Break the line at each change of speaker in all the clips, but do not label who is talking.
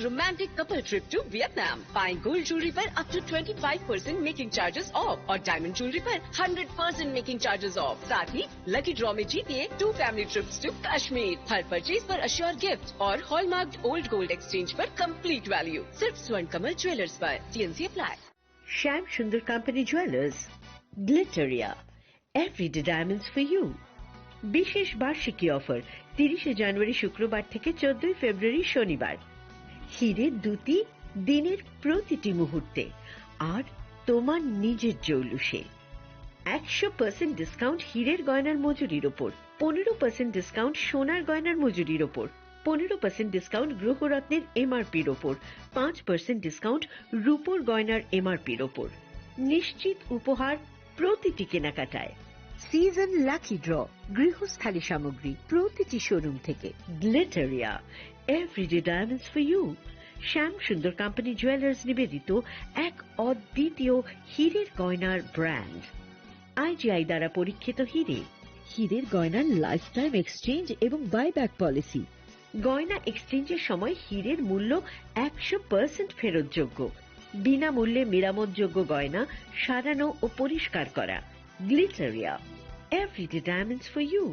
romantic couple trip to Vietnam. Buying gold jewelry पर up to 25% making charges off और diamond jewelry पर 100% making charges off. साथ ही lucky draw में जीतिए 2 family trips to Kashmir. Her purchase पर assured gift और hallmarked old gold exchange पर complete value. सिर्फ स्वर्ण कमल ज्वेलर्स पर. TNC apply.
Shyam Sundar Company Jewelers, Glitteria, everyday diamonds for you. বিশেষ বার্ষিকী অফার 30 জানুয়ারি শুক্রবার থেকে 14 ফেব্রুয়ারি শনিবার। হীরের দুটি দিনের প্রতিটি মুহূর্তে আর তোমার নিজের জৌলুসে 100% ডিসকাউন্ট হীরের গয়নার মজুরির ওপর, 15% ডিসকাউন্ট সোনার গয়নার মজুরির ওপর, 15% ডিসকাউন্ট গ্রহরত্নের এমআরপির ওপর, 5% ডিসকাউন্ট রূপোর গয়নার এমআরপির ওপর। নিশ্চিত উপহার প্রতিটি কেনাকাটায়। সিজন লাকি ড্র গৃহস্থালী সামগ্রী প্রতিটি শোরুম থেকে। Glitteria, everyday diamonds for you. Shyam Sundar company jewellers নিবেদিত এক অদ্বিতীয় হীরের গয়নার ব্র্যান্ড। আইজিআই দ্বারা পরীক্ষিত হীরে। হীরের গয়নার লাইফ টাইম এক্সচেঞ্জ এবং বাইব্যাক পলিসি। গয়না এক্সচেঞ্জের সময় হীরের মূল্য 100% ফেরতযোগ্য। বিনামূল্যে মেরামতযোগ্য গয়না সারানো ও পরিষ্কার করা। Glitteria, everyday diamonds for you.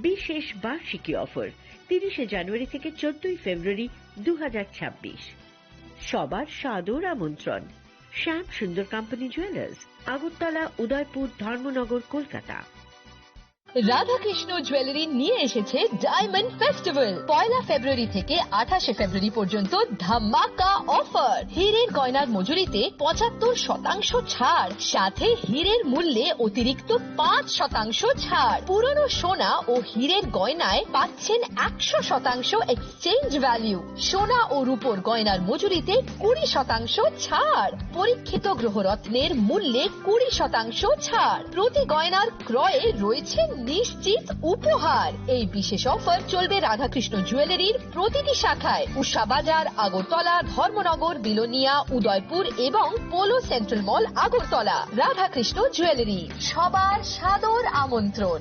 বিশেষ বার্ষিকী অফার 30 জানুয়ারি থেকে 14 ফেব্রুয়ারি 2026। সবার সাদর আমন্ত্রণ। শ্যাম Sundar company jewellers, Agartala, Udaipur, Dharmanagar, Kolkata.
Radhakrishna jewellery নিয়ে এসেছে ডায়মন্ড ফেস্টিভ্যাল। 1 ফেব্রুয়ারি থেকে 28 ফেব্রুয়ারি পর্যন্ত ধামাকা অফার। হীরের গয়নার মজুরিতে 75% ছাড়, সাথে হীরের মূল্যে অতিরিক্ত 5% ছাড়। পুরনো সোনা ও হীরের গয়নায় পাচ্ছেন 100% এক্সচেঞ্জ ভ্যালু। সোনা ও রূপোর গয়নার মজুরিতে 20% ছাড়। পরীক্ষিত গ্রহরত্নের মূল্যে 20% ছাড়। প্রতি গয়নার ক্রয়ে রয়েছে নিশ্চিত উপহার। এই বিশেষ অফার চলবে রাধাকৃষ্ণ জুয়েলারির প্রতিটি শাখায়, উষা বাজার, আগরতলা, ধর্মনগর, বিলোনিয়া, উদয়পুর এবং পোলো সেন্ট্রাল মল, আগরতলা। রাধাকৃষ্ণ জুয়েলারি, সবার সাদর আমন্ত্রণ।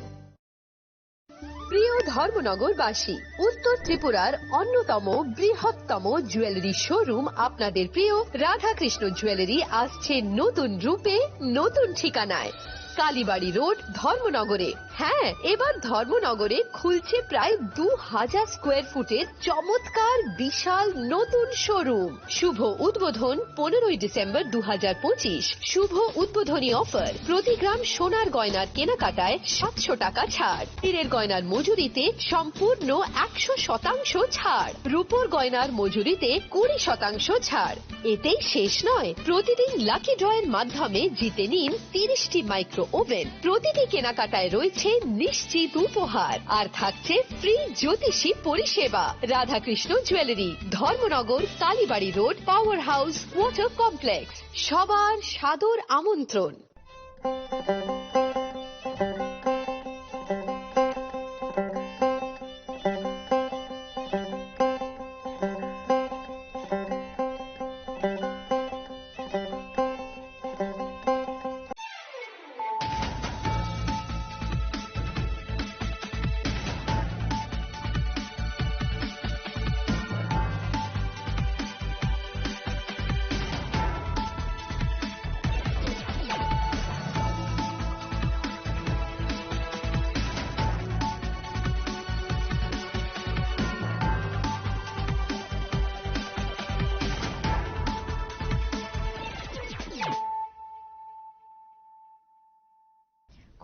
প্রিয় ধর্মনগরবাসী, উত্তর ত্রিপুরার অন্যতম বৃহত্তম জুয়েলারি শোরুম আপনাদের প্রিয় রাধাকৃষ্ণ জুয়েলারি আসছে নতুন রূপে, নতুন ঠিকানায়। কালীবাড়ি রোড, ধর্মনগরে। হ্যাঁ, এবার ধর্মনগরে খুলছে প্রায় 2000 স্কোয়ার ফুটের চমৎকার বিশাল নতুন শোরুম। শুভ উদ্বোধন 15 ডিসেম্বর 2025। শুভ উদ্বোধনী অফার, প্রতি গ্রাম সোনার গয়নার কেনাকাটায় 700 টাকা ছাড়। হীরের গয়নার মজুরিতে সম্পূর্ণ 100% ছাড়। রূপোর গয়নার মজুরিতে 20% ছাড়। এতেই শেষ নয়, প্রতিদিন লাকি ড্রয়ের মাধ্যমে জিতে নিন 30টি মাইক্রো ওভেন। প্রতিটি কেনাকাটায় রয়েছে নিশ্চিত উপহার আর থাকছে ফ্রি জ্যোতিষী পরিষেবা। Radhakrishna jewellery, Dharmanagar, Kalibari road, power house, water complex. সবার সাদর আমন্ত্রণ।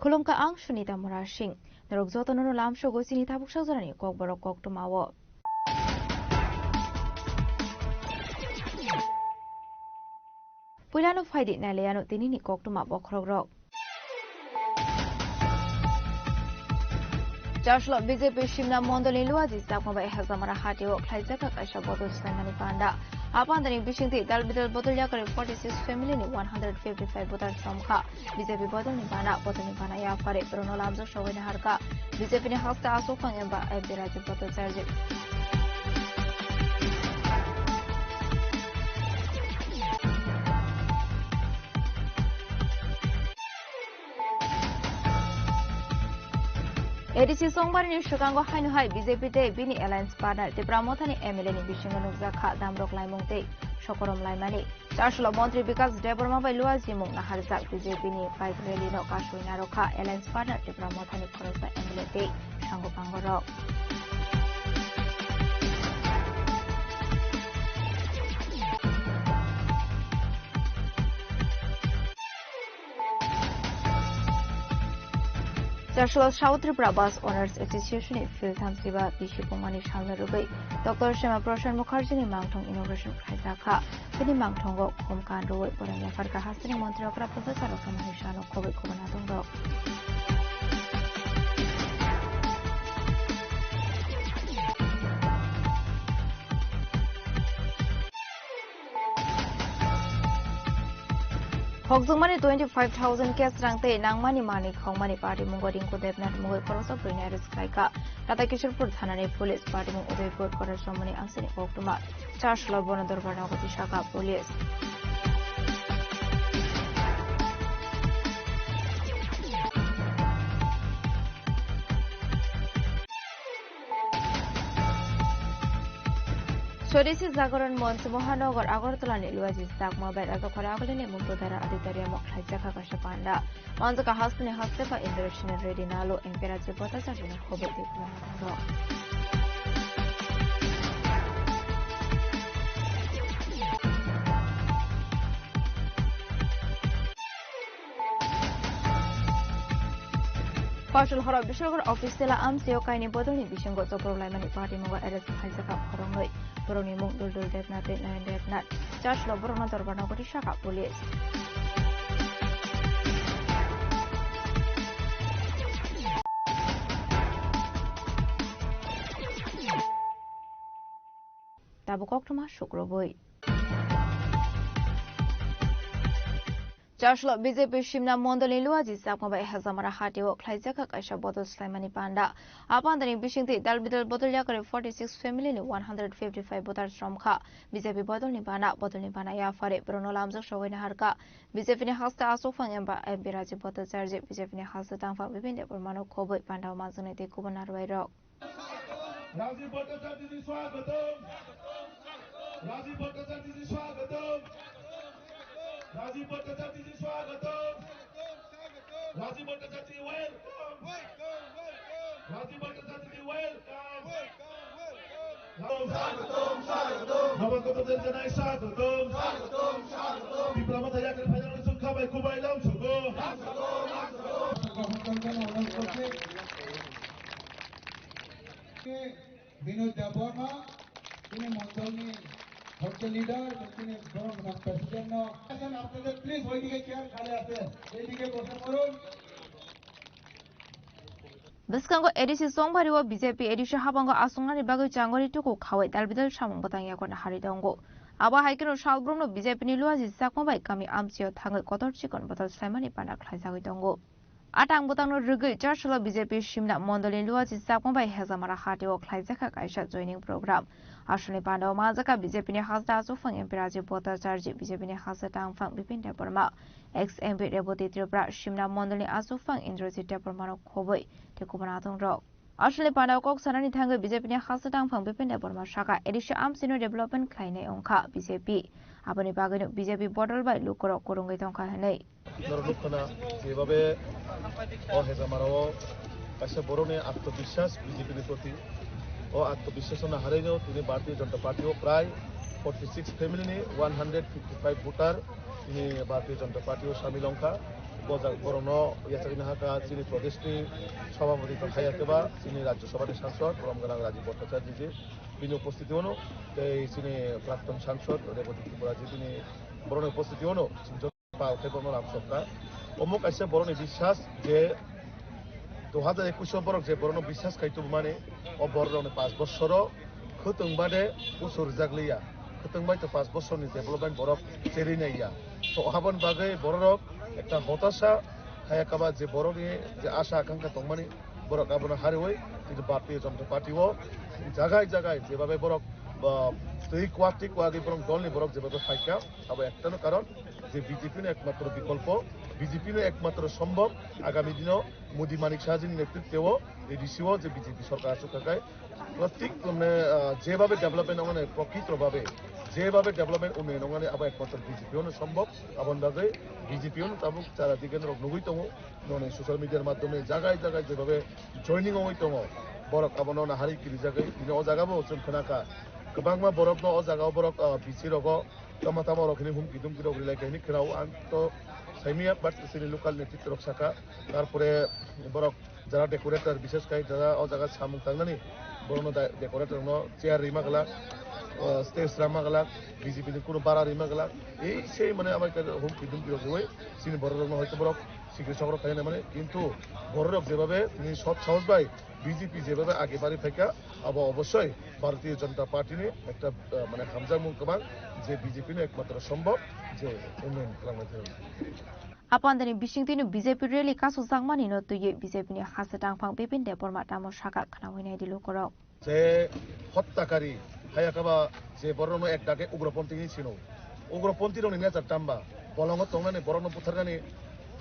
Khulumka ang sunita murashing. Narugzoto no lamsho go sinita buksazarani kok borok kok tumawo. Pulano faidi naleano tinini kok tumabo krogrok. Joshua BJP Shimna Mondoli Luazi Sakmaba Hazamara Hati o Klaizaka Kasha Bodo Slemani Panda. Upon the Bishinti, Dalbidal Bodolyakari 46 family 155 Botan Samka. BJP Bodon Nipana, Botan Nipana Yafare, Bruno Lamzo Showin Harka. BJP Hasta Asofang Emba Ebiraji Boto Sergi. ADC সংবারনি সুকাঙ্গ হাইনুহাই BJP তে বিনি alliance partner ত্রিপুরামথানি MLA নি বিসিঙ্গ নুকজাখা দামরক লাইমুংতে সকরম লাইমানি চারশল মন্ত্রী বিকাশ দেববর্মা বাই লুয়াজি মুং নাহারজাক বিজেপি নি বাইক রেলি ন কাশুই নারখা অ্যালায়েন্স পার্টনার ত্রিপুরামথানি খরচা এমএলএ তে সাঙ্গপাঙ্গরক চারশল south Tripura bus owners association field থামসিবা বিশি পমানি সালনা রুबै ডক্টর শ্যামা প্রসাদ মুখার্জিনি মাংথং ইনোগ্রেশন খাইজাখা তিনি মাংথঙ্গ খমকান রুबै পরানিয়া ফারকা হাসিনি মন্ত্রী অকরা প্রফেসর অকরামানি শানো খबै খবনা দङ Hokjungmani 25,000 kes rangte nangmani mani khongmani party mungoding ko devnat mungoi khorosa prinai risklaika Tata Kishorpur thanani police party mung Udaipur korar somani ansini oktuma charshlo bonodor barnagoti shaka police স্বদেশী জাগরণ মঞ্চ মহানগর আগরতলা নিলুয়াজি জাকমা বেড়াজো খরা আগলিনি মুক্তধারা আদিতারিয়া মখলাইজা খাকাশে পান্ডা মঞ্চকা হাসনে হাসতেফা ইন্দ্রেশনের ready নালো এম্পেরাজে পতাচাজনের খবর দেখলাম Partial Hora Bishogor Office Tela Amsio Kaini Bodoni Bishingo to Prolaimani Party Moga Eres Haizaka Horongoi, Boroni Mung Dul Devnat, Nine Devnat, Josh Loborona Torbanogoti Shaka Police. Tabukoktoma Shukroboi. চারশল BJP শিমনা মন্ডলী লুয়াজি জাকমাবাই হাজামারা হাটিও খাইজাকা কাইসা বদল স্লাইমানি পান্ডা আপান্দানি বিশিংতি দালবিদল বদলিয়া করে 46 family নি 155 voter শ্রমখা BJP বদলনি বানা ইয়াফারে ব্রনলামজ সগৈনা হারকা BJP নি হাসতা আসোফাং এম্বা MP রাজি বদল চার্জে বিজেপি নি হাসতা তাংফা বিভিন্ন পরমাণু খবই পান্ডাও মাজনেতে কুবনার বাইরক
রাজীব ভট্টাচার্যজি স্বাগতম রাজীব ভট্টাচার্যজি স্বাগতম Rajiv Bhattacharya ji swagatam Rajiv Bhattacharya welcome Rajiv Bhattacharya ji welcome swagatam Namakotoden janai swagatam Dipramataya kare bhajan sukha bai kubai lam sugo
Vinod Deborma তিনি মন্ডলী হচ্ছে লিডার তিনি প্রেসিডেন্ট আপনাদের প্লিজ ওইদিকে চেয়ার খালি আছে এইদিকে বসে পড়ুন
Biskango edisi songbariwa BJP edisi habango asungani bagoi changori tuku khawai dalbidal samung batangya kona haridongo aba haikino shalbrumno BJP ni luaji sakmabai kami amsio thangai kotor chikon batal saimani panak khlaisagoi dongo Atang butangno rugui charshalo BJP shimna mondoli luaji sakmabai hezamara hatio khlaisaka kaisa joining program Ashuni Pandao Mazaka BJP ni hasda asufang empiraji bota charji BJP ni hasda tangfang bipin deparma ex-MP Reboti Tripura Shimna Mondoli asufang Indrajit deparmano khoboi tekubanatung rok Ashuni Pandao kok sanani thangai BJP ni hasda tangfang bipin deparma shaka edisha amsino development khaine ongkha BJP apani bagino BJP border by lukoro korungai tongkha hanei
নরলুকনা যেভাবে হেজামারাও কাছে বড়নে আত্মবিশ্বাস বিজেপির প্রতি ও আত্মবিশ্বাস না হারাইলেও তিনি ভারতীয় জনতা পার্টিও প্রায় 46 ফ্যামিলি 155 ভোটার তিনি ভারতীয় জনতা পার্টিও সামিল অংখা বরণ ইয়াচারিনা হাকা চিনি প্রদেশনি সভাপতি হাইয়াকেবা চিনি রাজ্যসভার সাংসদ রমগানাং রাজীব ভট্টাচার্যজি তিনি উপস্থিতি হন এই চিনি প্রাক্তন সাংসদ রেবতী ত্রিপুরাজি তিনি বরণের উপস্থিতি হন অমুক আসছে বরণ বিশ্বাস যে 2021 বরক যে বরণ বিশ্বাস খাইতো মানে ও বরণ 5 বছর খতংবাদে উসুর জাগলিয়া খতংবাই তো 5 বছরনি ডেভেলপমেন্ট বরক চেরি নাইয়া তো হাবন বাগে বরক একটা হতাশা হায়াকাবা যে বরণে যে আশা আকাঙ্ক্ষা তংমানি বরক আবনা হারে হই কিন্তু ভারতীয় জনতা পার্টিও জায়গায় জায়গায় যেভাবে বরক এই কোয়াদি বরং দলনি বরং যেভাবে ফাইকা আবার একটানো কারণ যে বিজেপির একমাত্র বিকল্প বিজেপির একমাত্র সম্ভব আগামী দিনেও মোদী মানিক সাহাজির নেতৃত্বেও এই ডিসিও যে বিজেপি সরকার আসুক থাকায় প্রত্যেক মানে যেভাবে ডেভেলপমেন্ট মানে প্রকৃতভাবে যেভাবে ডেভেলপমেন্ট উন্নয়ন মানে আবার একমাত্র বিজেপিও সম্ভব আবার বাদে বিজেপিও তাবুক যারা দিকে নবৈতম মানে সোশ্যাল মিডিয়ার মাধ্যমে জায়গায় জায়গায় যেভাবে জয়নিং হইতম বরক আবার হারি কিরি জায়গায় দিনে ও জায়গাবো जों खोनाखा गोबां मा बरफ न' जागाव बरफ बिसि रग तमाता बरखनि हुमकि दुमकि रगरिलाय कहनि खोनाव आं तो साइमिया बाट सिनि लोकाल नेतृत्व रक्षाखा तारपरे बरफ যারা ডেকোরেটর বিশেষ করে যারা ও জায়গা সামুক থাকনানি বড় ডেকোরেটর ন চেয়ার রিমা গেলা স্টেজ রামা গেলা বিজেপির কোনো বাড়া রিমা গেলা এই সেই মানে আমার হুমকি দুমকি রকম সিনি বড় রকম হয়তো বরফ সিক্রেট সংগ্রহ খাই না মানে কিন্তু বড় রক যেভাবে তিনি সৎ সাহস ভাই বিজেপি যেভাবে আগে বাড়ি থাকা আবার অবশ্যই ভারতীয় জনতা পার্টিনি একটা মানে হামজা মুলকমান যে বিজেপির একমাত্র সম্ভব যে উন্নয়ন খালামতে
Apandani bisingtinu BJP rally kasu sangmani no tuye BJP ni hasetang phang bipin de porma tamo shaka khana hoinai dilu korok
যে হত্যাকারী হায়াকাবা যে বরনো এক ডাকে উগ্রপন্থী ছিল উগ্রপন্থীর নেচার টাম্বা বলঙ্গ তংনানি বরনো বুথারগানি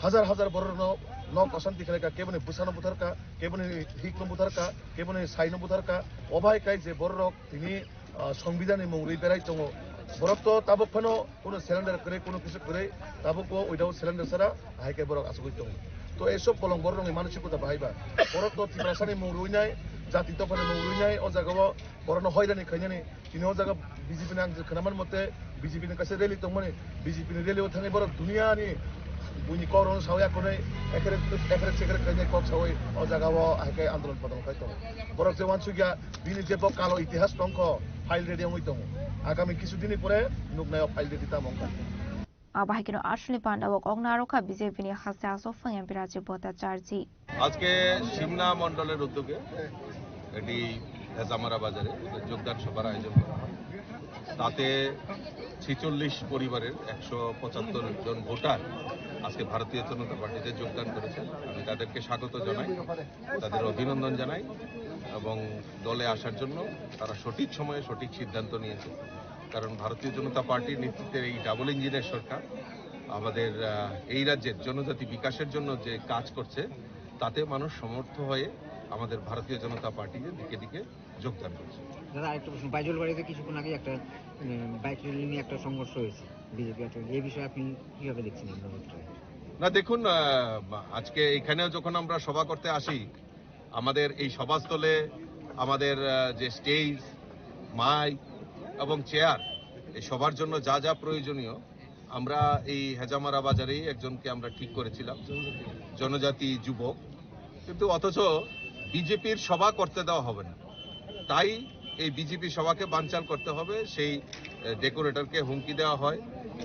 হাজার হাজার বরনো নক অশান্তি খেলেকা কেবনে বুসানো বুথারকা কেবনে হিকনো বুথারকা কেবনে সাইনো বুথারকা অবাই কাই যে বড়রক তিনি সংবিধানে মৌরি বেড়াই দङ বরক তো তাবক ফানো কোনো সিলিন্ডার করে কোনো কিছু করে তাবক উইদাউট সিলিন্ডার ছাড়া হাইকে বরক আসুক দङ তো এসব বলং বরং মানসিকতা বাহাইবা বরক তো তিব্রাসানি মৌরুইনাই জাতি তফানে মৌরুইনাই ও জায়গাও বরনো হয়রানি খাইনানি তিনি ও জায়গা বিজেপি নাং खोनामान मते বিজেপি नि कासे रेली दंमोन বিজেপি नि रेली थाङै बरक दुनियानि बुनि करन सावया कोनै एकरे सेकरे खाइनाय कक सावै ओ जागाव हाइके आन्दोलन पदन खाइ दङ बरक जे वानसुगिया बिनि जेबो कालो इतिहास दंख फाइल रेडी हमै दङ आगामी किछु दिननि परे नुकनायाव फाइल रेडी तामंका
abahikino ashli pandawo ognaroka BJP ni hase asofang empirachi bota charji
আজকে সিমনা মণ্ডলের উদ্যোগে এটি হেজামারা বাজারে যোগদান সভার আয়োজন করা হয় তাতে 46 পরিবারের 175 জন ভোটার আজকে ভারতীয় জনতা পার্টিতে যোগদান করেছেন আমি তাদেরকে স্বাগত জানাই তাদের অভিনন্দন জানাই এবং দলে আসার জন্য তারা সঠিক সময়ে সঠিক সিদ্ধান্ত নিয়েছে কারণ ভারতীয় জনতা পার্টির নেতৃত্বের এই ডাবল ইঞ্জিনের সরকার আমাদের এই রাজ্যের জনজাতি বিকাশের জন্য যে কাজ করছে তাতে মানুষ সমর্থ হয়ে আমাদের ভারতীয় জনতা পার্টিতে দিকে দিকে যোগদান করছে
দাদা আরেকটা প্রশ্ন বাইজল বাড়িতে কিছুক্ষণ আগে একটা বাইক র্যালি নিয়ে একটা সংঘর্ষ হয়েছে বিজেপি এই বিষয়ে আপনি কিভাবে দেখছেন
না দেখুন আজকে এখানেও যখন আমরা সভা করতে আসি আমাদের এই সভাস্থলে আমাদের যে স্টেজ মাইক এবং চেয়ার এই সবার জন্য যা যা প্রয়োজনীয় আমরা এই হেজামারা বাজারেই একজনকে আমরা ঠিক করেছিলাম জনজাতি যুবক কিন্তু অথচ বিজেপির সভা করতে দেওয়া হবে না তাই এই বিজেপি সভাকে বানচাল করতে হবে সেই ডেকোরেটরকে হুমকি দেওয়া হয়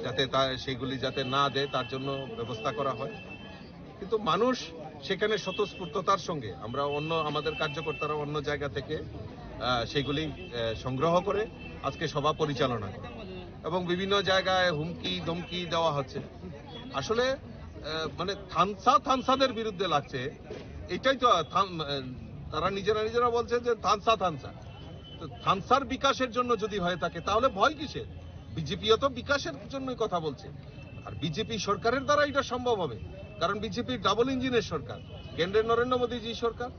যাতে সেইগুলি যাতে না দেয় তার জন্য ব্যবস্থা করা হয় কিন্তু মানুষ সেখানে স্বতঃস্ফূর্ততার সঙ্গে আমরা অন্য আমাদের কার্যকর্তারা অন্য জায়গা থেকে সেগুলি সংগ্রহ করে আজকে সভা পরিচালনা করে এবং বিভিন্ন জায়গায় হুমকি ধমকি দেওয়া হচ্ছে আসলে মানে থানসাদের বিরুদ্ধে লাগছে এটাই তো তারা নিজেরা বলছে যে থানসা তো থানসার বিকাশের জন্য যদি হয়ে থাকে তাহলে ভয় কিসের বিজেপিও তো বিকাশের জন্যই কথা বলছে আর বিজেপি সরকারের দ্বারা এটা সম্ভব হবে কারণ বিজেপি ডাবল ইঞ্জিনের সরকার কেন্দ্রের নরেন্দ্র মোদীজি সরকার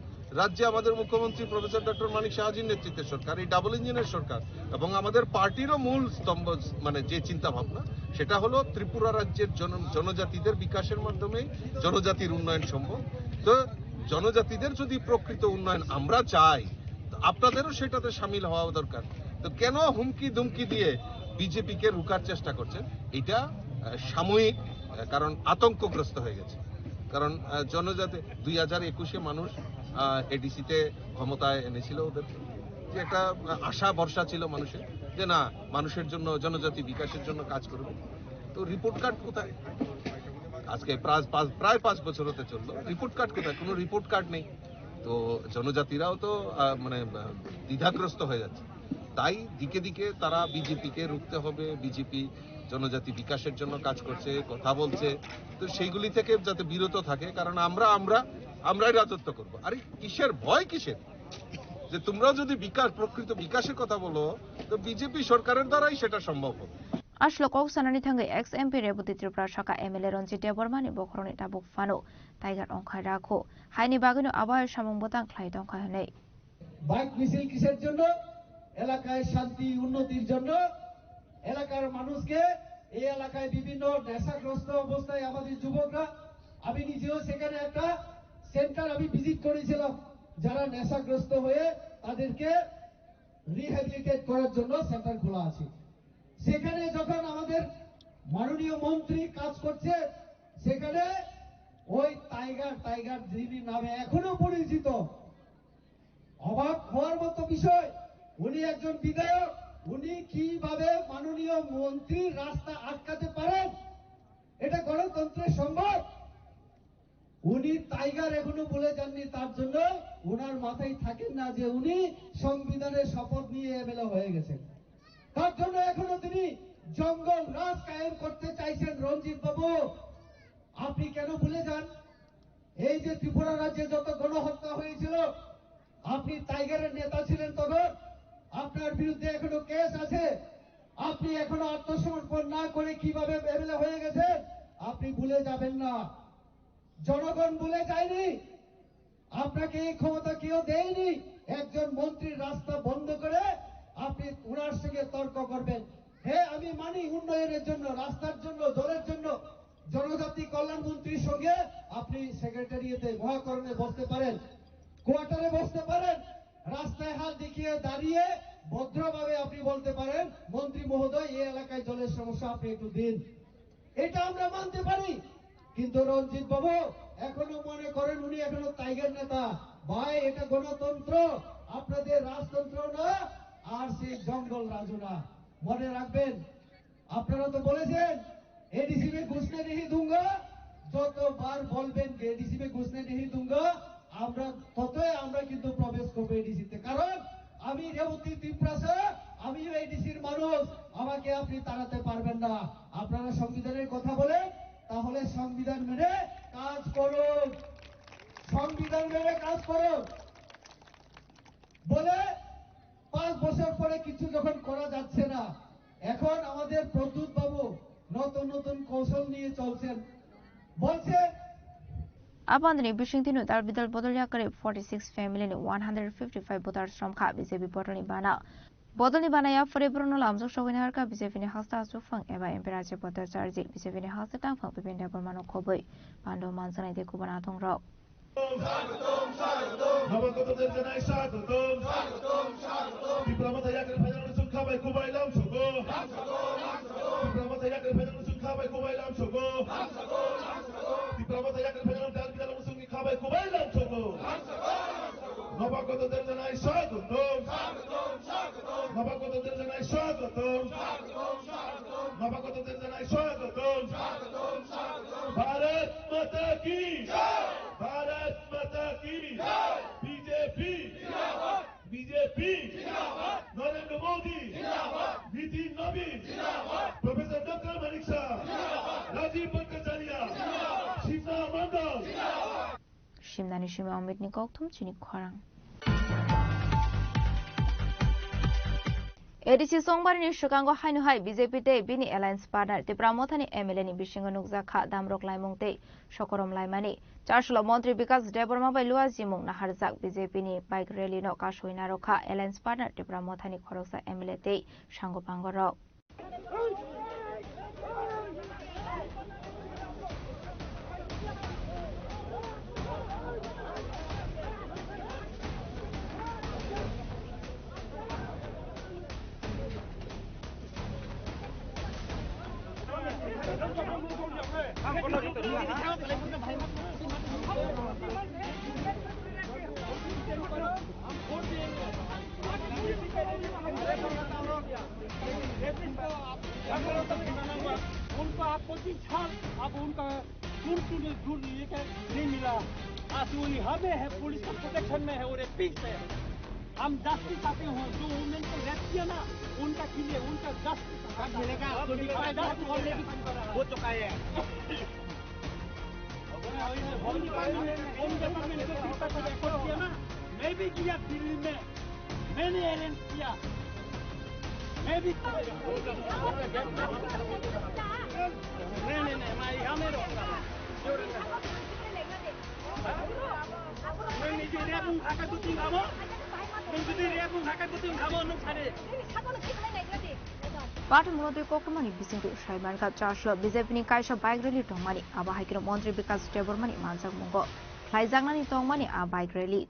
রাজ্যে আমাদের মুখ্যমন্ত্রী প্রফেসর ডক্টর মানিক সাহাজির নেতৃত্বের সরকার এই ডাবল ইঞ্জিনের সরকার এবং আমাদের পার্টিরও মূল স্তম্ভ মানে যে চিন্তা ভাবনা সেটা হলো ত্রিপুরা রাজ্যের জনজাতিদের বিকাশের মাধ্যমে জনজাতির উন্নয়ন সম্ভব তো জনজাতিদের যদি প্রকৃত উন্নয়ন আমরা চাই আপনাদেরও সেটাতে সামিল হওয়া দরকার তো কেন হুমকি ধুমকি দিয়ে বিজেপিকে রুখার চেষ্টা করছেন এটা সাময়িক কারণ আতঙ্কগ্রস্ত হয়ে গেছে কারণ জনজাতি 2021 মানুষ এডিসিতে ক্ষমতায় এনেছিল ওদের যে একটা আশা ভরসা ছিল মানুষের যে না মানুষের জন্য জনজাতি বিকাশের জন্য কাজ করবে তো রিপোর্ট কার্ড কোথায় আজকে প্রায় 5 বছর হতে চললো রিপোর্ট কার্ড কোথায় কোনো রিপোর্ট কার্ড নেই তো জনজাতিরাও তো মানে দ্বিধাগ্রস্ত হয়ে যাচ্ছে তাই দিকে দিকে তারা বিজেপিকে রুখতে হবে বিজেপি জনজাতি বিকাশের জন্য কাজ করছে কথা বলছে তো সেইগুলি থেকে যাতে বিরত থাকে কারণ আমরাই রাজত্ব করব আরে কিসের ভয় কিসের যে তোমরা যদি বিকাশ প্রকৃত বিকাশের কথা বলো তো বিজেপি সরকারের দ্বারাই সেটা সম্ভব হবে
Ashlo kok sanani thangai ex-MP Reboti Tripura Shaka MLA Ronjit Debormani Bokhoroni Tabuk Fano Tiger Onkhai Rakho Haini Bagino Abai Shamong Botang Khlai Tongkhai Hanei
bike মিছিল কিসের জন্য এলাকায় শান্তি উন্নতির জন্য এলাকার মানুষকে এই এলাকায় বিভিন্ন নেশাগ্রস্ত অবস্থায় আমাদের যুবকরা আমি নিজেও সেখানে একটা সেন্টার আমি ভিজিট করেছিলাম যারা নেশাগ্রস্ত হয়ে তাদেরকে রিহ্যাবিলিটেট করার জন্য সেন্টার খোলা আছে সেখানে যখন আমাদের মাননীয় মন্ত্রী কাজ করছে সেখানে ওই টাইগার যিনি নামে এখনো পরিচিত অবাক হওয়ার মতো বিষয় উনি একজন বিধায়ক উনি কিভাবে মাননীয় মন্ত্রী রাস্তা আটকাতে পারেন এটা গণতন্ত্রের সম্ভব উনি টাইগার এখনো বলে যাননি তার জন্য ওনার মাথায় থাকেন না যে উনি সংবিধানের শপথ নিয়ে এমএলএ হয়ে গেছেন তার জন্য এখনো তিনি জঙ্গল রাজ কায়েম করতে চাইছেন রঞ্জিত বাবু আপনি কেন ভুলে যান এই যে ত্রিপুরা রাজ্যে যত গণহত্যা হয়েছিল আপনি টাইগারের নেতা ছিলেন তখন আপনার বিরুদ্ধে এখনো কেস আছে আপনি এখনো আত্মসমর্পণ না করে কিভাবে এমএলএ হয়ে গেছেন আপনি ভুলে যাবেন না জনগণ ভুলে যায়নি আপনাকে এই ক্ষমতা কেউ দেয়নি একজন মন্ত্রীর রাস্তা বন্ধ করে আপনি ওনার সঙ্গে তর্ক করবেন হ্যাঁ আমি মানি উন্নয়নের জন্য রাস্তার জন্য দলের জন্য জনজাতি কল্যাণ মন্ত্রীর সঙ্গে আপনি সেক্রেটারিয়েটে মহাকরণে বসতে পারেন কোয়ার্টারে বসতে পারেন রাস্তায় হাত দেখিয়ে দাঁড়িয়ে ভদ্রভাবে আপনি বলতে পারেন মন্ত্রী মহোদয় এই এলাকায় জলের সমস্যা আপনি একটু দিন এটা আমরা মানতে পারি কিন্তু রঞ্জিত বাবু এখনো মনে করেন উনি এখনো টাইগার নেতা ভাই এটা গণতন্ত্র আপনাদের রাজতন্ত্র না আর সেই জঙ্গল রাজু না মনে রাখবেন আপনারা তো বলেছেন एडीसी में घुसने नहीं दूंगा যতবার বলবেন এডিসি में घुसने नहीं दूंगा আমরা ততই আমরা কিন্তু প্রবেশ করব এডিসি তে কারণ আমি রেবতী ত্রিপুরা আমি এডিসির মানুষ আমাকে আপনি তাড়াতে পারবেন না আপনারা সংবিধানের কথা বলেন তাহলে সংবিধান মেনে কাজ করুন সংবিধান মেনে কাজ করুন বলে 5 বছর পরে কিছু যখন করা যাচ্ছে না এখন আমাদের প্রদ্যুৎ বাবু নতুন নতুন কৌশল নিয়ে চলছেন বলছে
Abandoni Bishingtinu Dal Bidal Bodolya Kare 46 family ni 155 voters from Kha BJP Bodolni Bana. Bodolni Bana ya Fore Bruno Lamzo Shogin Harka BJP ni Hasta Sufang Eva Emperache Potter Charji BJP ni Hasta Tang Fang Pipinda Bormano Koboi Bando Mansana de Kubana Tong Rao.
নবগতদের জানাই স্বাগতম বিপ্লবতায়াকের ভেজানো সুখা by কুবাইলাম সগো বিপ্লবতায়াকের ভেজানো সুখা by কুবাইলাম সগো বিপ্লবতায়াকের ভেজানো ডাল বিদাল মুসুঙ্গি খাবাই কুবাইলাম সগো নবগতদের জানাই স্বাগতম নবগতদের জানাই স্বাগতম নবগতদের জানাই স্বাগতম ভারত মাতা কি भारत माता की बीजेपी बीजेपी नरेंद्र मोदी नितिन नवीन प्रोफेसर डॉक्टर मलिक शाह राजीव भट्टाचार्य शिवना मंडल
Shimnani Shima Omid ni Goktum Chini Khorang. ADC Songbari ni Shukango Hainu Hai BJP Day Bini Alliance Partner Tipra Mothani MLA ni Bishingo Nukza Kha Damrok Laimong Day Shokorom Laimani Charshlo Montri Bikas Deborma Bai Luaz Jimung Naharzak BJP ni Bike Rally no Kashoina Rokha Alliance Partner Tipra Mothani Khoroksa MLA Day Shango Pangoro
उनका आपको अब उनका दूर लेकर नहीं मिला आसुनी हमें है पुलिस का प्रोटेक्शन में है और एक पीस है हम जस्टिस चाहते हैं जो वुमेन को रेप किया ना उनका के लिए उनका जस्टिस मिलेगा हो चुका है मैं भी किया दिल्ली में मैंने अरेंज किया मैं भी नहीं मैं यहाँ में रहूँगा मैं निजे रेबुं खाका बुतिं खामो नों जुदि रेबुं खाका बुतिं खामो नों सारे
पार्टी मुलुगनि कोकमानि बिसिंगु साइबारका चार्जल बीजेपीनि कायसा बाइक रैली दंमानि आबा हाइकिनो मन्त्री विकास देबरमानि मानजाक मुंगो खाइजांनानि दंमानि आ बाइक रैली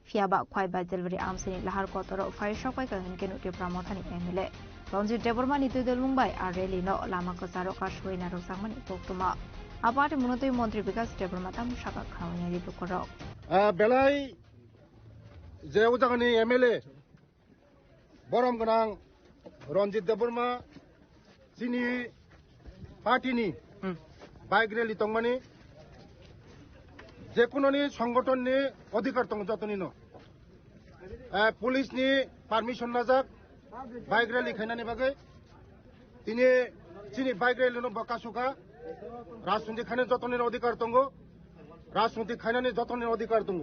फियाबा ख्वाइबा दिलबरी आमसिनि लाहार कतरो फाइ सपाइका हनके नुटे प्रामथानि एमएलए रंजित देबरमानि दुइदल मुंबाइ आ रैली न लामा कसारो कासुइना रोजांमानि तोक्तुमा आ पार्टी मुलुगनि मन्त्री विकास देबरमा ताम साका खावनानि दुकरो
बेलाय जे उजागानि एमएलए बरम गोनां रंजित देबरमा जिनि पार्टीनि बाइक रैली दंमानि जेकुनोनि संगठननि अधिकार दं जतनि न पुलिसनि पारमिशन नाजाक बाइक रैली खायनानि बागै दिनै जिनि बाइक रैली न बकासुका राजनीति खायनानि जतनि अधिकार दङ राजनीति खायनानि जतनि अधिकार दङ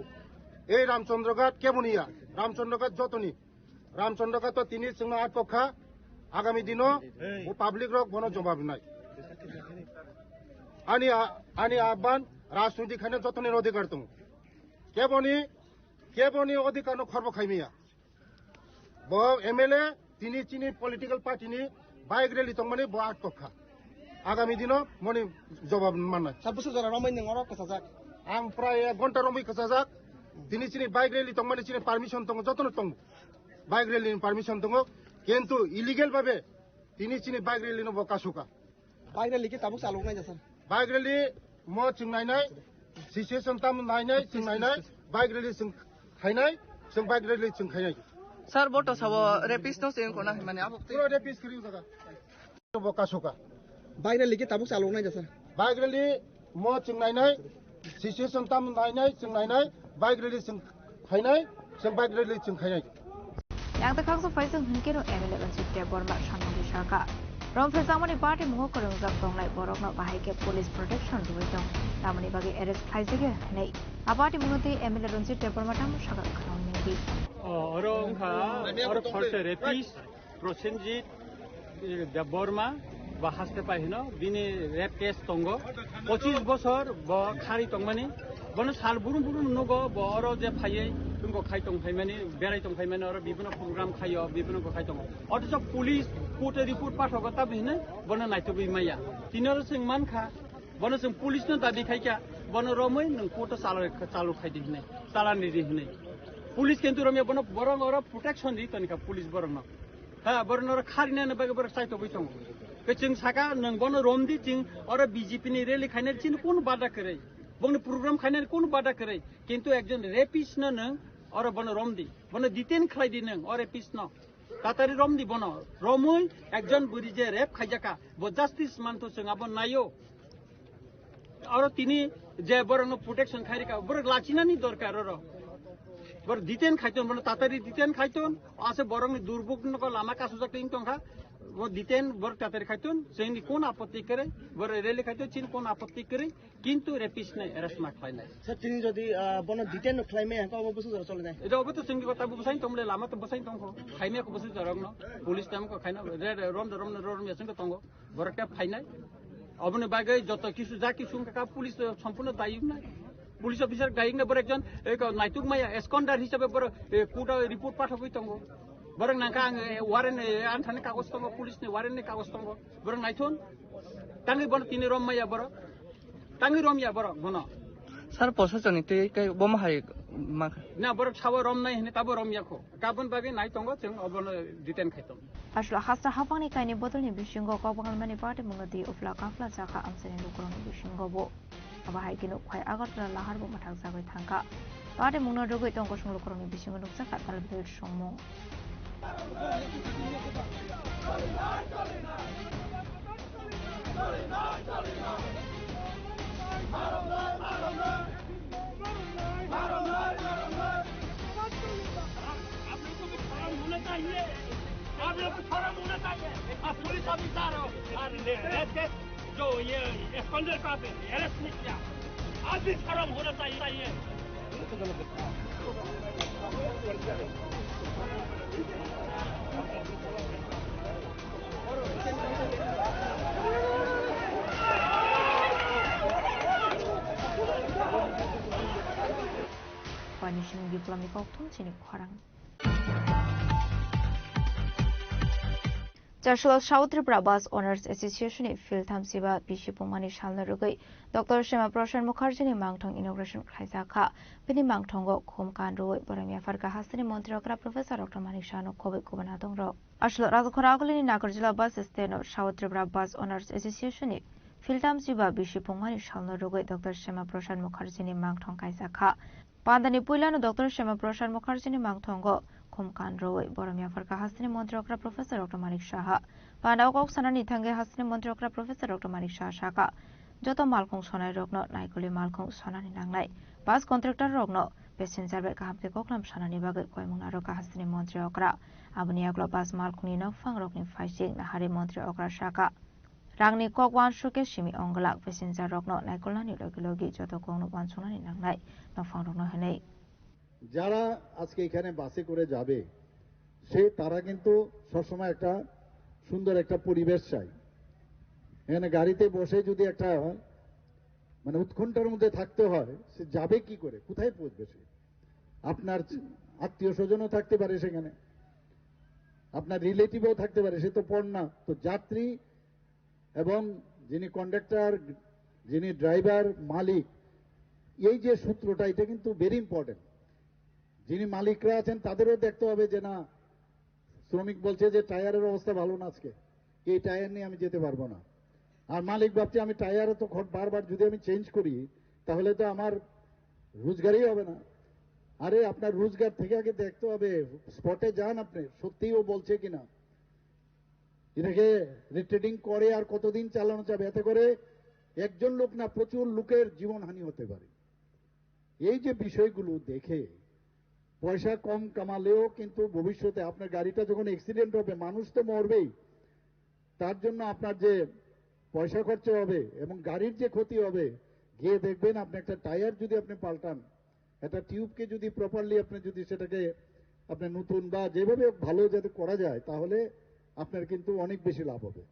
এই রামচন্দ্রঘাট কেমনিয়া রামচন্দ্রঘাট যতনি রামচন্দ্রঘাট তো তিনি সিংহ আট পক্ষা আগামী দিনও ও পাবলিক রক বন জবাব নাই আনি আহ্বান রাজনৈতিক খানে যতনের অধিকার দङ কেবনি অধিকার খর্ব খাইমিয়া ব এমএলএ তিনি চিনি পলিটিক্যাল পার্টিনি বাইক রেলি দंमानि ब आट पक्षा आगामी दिनाव मनि जबाब माननाय साबुसु जरा रमाय नङा कसाजाक आं प्राय 1 घन्टा रमाय कसाजाक दिनै चिनि बाइक रैली दंमानि चिनि पारमिशन दङ जतन दङ बाइक रैलिनि पारमिशन दङ किन्तु इलिगेल भाबे दिनै चिनि बाइक रैलिनो बकासुका बाइक रैलि के ताबुक चालुनाय जासर बाइक रैलि म चिंनायनाय सिचुएशन ताम नायनाय चिंनायनाय बाइक रैलि जों खायनाय जों बाइक रैलि जों खायनाय
सर बोटो साबो रेपिस नो सेन कोना माने आप
पुरो रेपिस करियो जगा बकासुका
बाइक रैलि के ताबुक चालुनाय जासर
बाइक रैलि म चिंनायनाय सिचुएशन ताम नायनाय चिंनायनाय बाइक रैलि जों खायनाय जों बाइक रैलि जों खायनाय
yang ta khangso faisal hunke no emele rangsit deborma sanmani saka rom phesangmani party mugo korong jak tonglai borokno bahai ke police protection dubai dong tamani bagi arrest khaisege nei a party mugoti emele rangsit deborma tam saka khawngi di
orang ha orang force rapis prosenjit deborma bahaste pahino dini rape case tongo 25 বছর ব খারি tongmani বন সাল বুরুম বুরুম নগো বড় যে ফাইয়ে तुमको खाइतों खाइमाने बेराइतों खाइमाने और विभिन्न प्रोग्राम खाइयो विभिन्न को खाइतों अथच पुलिस कोर्ट रिपोर्ट पास होगा तब हिने बन नाइतो बिमाया तिनर सिंह मान खा बन सिंह पुलिस न दाबी खाइका बन रमै नों कोर्ट चालु खाइदि हिने चालान दिदि हिने पुलिस केन्तु रमे बन बरं और प्रोटेक्शन दि तनिका पुलिस बरं हा बरं और खारिना न बागे बर साइतो बितों के चिंग साका नों बन रोमदि चिंग और बीजेपी नि रैली खाइने चिन कोन बाधा करे बन प्रोग्राम खाइने कोन बाधा करे किन्तु एकजन रेपिस न और बन रोमदी बन डिटेन खाइदि नों और रेपिस न तातारि रोमदी बन रोमै एकजन बुरि जे रेप खाइजाका ब जस्टिस मानतो जों अब नायो और तिनी जे बरं प्रोटेक्शन खाइरिका बर लाचिनानि दरकार र बर डिटेन खाइतोन बन तातारि डिटेन खाइतोन आसे बरं दुर्भोगनको लामा कासुजा क्लिन तंखा वो डिटेन बर तातारि खाइतोन जोंनि कोन आपत्ति करे बर रेली खाइतो चिन कोन आपत्ति करे किन्तु रेपिस नै अरेस्ट मा खाइनाय
सर तिनी जदि बन डिटेन खाइमे हका अब बसु जरा चले नाय
एदा अब त जोंनि कता बसाइन तमले लामा त बसाइन तंखो खाइमेको बसु जरङ न पुलिस टाइमको खाइना रोम यासंको तंगो बरका फाइनाय अबने बागै जत किसु जा किसु का पुलिस सम्पूर्ण दायी नै पुलिस अफिसर गाइङ बर एकजन एक नाइतुक माया एस्कन्डार हिसाबै बर कोर्ट रिपोर्ट पाठबै तंगो बरं नाका वारेन आन्थाने कागज तंगो पुलिसनि वारेननि कागज तंगो बरं नाइथोन तांगि बन तिनि रमया बर तांगि रमया बर बन
सर प्रशासन ते कै बम हाय मा
ना बर छाव रम नाय हने ताबो रमयाखो गाबन बागे नाय तंगो जों अबन detain खाइतों
asla hasta hapangni kaini botolni bisingo kopangalmani party mungati ufla kafla jaka amseni lukuroni bisingo bo aba haikino khwai agartla lahar bo mathak jagai thangka party mungna rogoi tongko sung lukuroni bisingo nukjaka talbidel sommo
आप लोग को शर्म होना चाहिए आप police officer हो जो ये एस्कॉन्डर का अरेस्ट नहीं किया आप भी शर्म होना चाहिए
Panishin Diplomik Oktum Chinik Kwarang. Charshul South Tripura Bus Owners Association e Phil Thamsiba Bishopumani Shalna Rugai Dr. Shema Prashan Mukherjee ni Mangthong Inauguration Khaisakha Bini Mangthongo Khom Kanro Boramia Farka Hasani Montrokra Professor Dr. Manik Shano Kobe Kubanatong Ro Ashlo Radhakharaguli ni Nagarjula Bus Stand South Tripura Bus Owners Association e Phil Thamsiba Bishopumani Shalna Rugai Dr. Shema Prashan Mukherjee ni Mangthong Khaisakha Pandani Puilano Dr. Shema Prashan Mukherjee ni Mangthongo Khom Kanro Boramia Farka Hasani Montrokra Professor Dr. Manik Shah Pandau Kok Sanani Thange Hasani Montrokra Professor Dr. Manik Shah Shaka Joto Malkong Sonai Rogno Naikuli Malkong Sonani Nanglai Bus Contractor Rogno Passenger Be Kahamke Koklam Sanani Bagai Koimuna Roka Hasani Montrokra Abuniaglo Bus Malkuni Nok Fang Rogni Faising Nahari Montrokra Shaka Rangni Kokwan Shuke Shimi Onglak Passenger Rogno Naikulani Logilogi Joto Kongno Bansonani Nanglai Nok Fang Rogno Henei
যারা আজকে এখানে বাসে করে যাবে সে তারা কিন্তু সবসময় একটা সুন্দর একটা পরিবেশ চাই এখানে গাড়িতে বসে যদি একটা মানে উৎকণ্ঠার মধ্যে থাকতে হয় সে যাবে কি করে কোথায় পৌঁছবে সে আপনার আত্মীয় স্বজনও থাকতে পারে সেখানে আপনার রিলেটিভও থাকতে পারে সে তো পড় না তো যাত্রী এবং যিনি কন্ডাক্টর যিনি ড্রাইভার মালিক এই যে সূত্রটা এটা কিন্তু ভেরি ইম্পর্টেন্ট যিনি মালিকরা আছেন তাদেরও দেখতে হবে যে না শ্রমিক বলছে যে টায়ারের অবস্থা ভালো না আজকে এই টায়ার নিয়ে আমি যেতে পারবো না আর মালিক ভাবছে আমি টায়ারে তো বারবার যদি আমি চেঞ্জ করি তাহলে তো আমার রোজগারই হবে না আরে আপনার রোজগার থেকে আগে দেখতে হবে স্পটে যান আপনি সত্যিই ও বলছে কিনা এটাকে রিট্রেডিং করে আর কতদিন চালানো যাবে এতে করে একজন লোক না প্রচুর লোকের জীবনহানি হতে পারে এই যে বিষয়গুলো দেখে পয়সা কম কামালেও কিন্তু ভবিষ্যতে আপনার গাড়িটা যখন অ্যাক্সিডেন্ট হবে মানুষ তো মরবেই তার জন্য আপনার যে পয়সা খরচ হবে এবং গাড়ির যে ক্ষতি হবে গিয়ে দেখবেন আপনি একটা টায়ার যদি আপনি পাল্টান একটা টিউবকে যদি প্রপারলি আপনি যদি সেটাকে আপনি নতুন বা যেভাবে ভালো যাতে করা যায় তাহলে আপনার কিন্তু অনেক বেশি লাভ হবে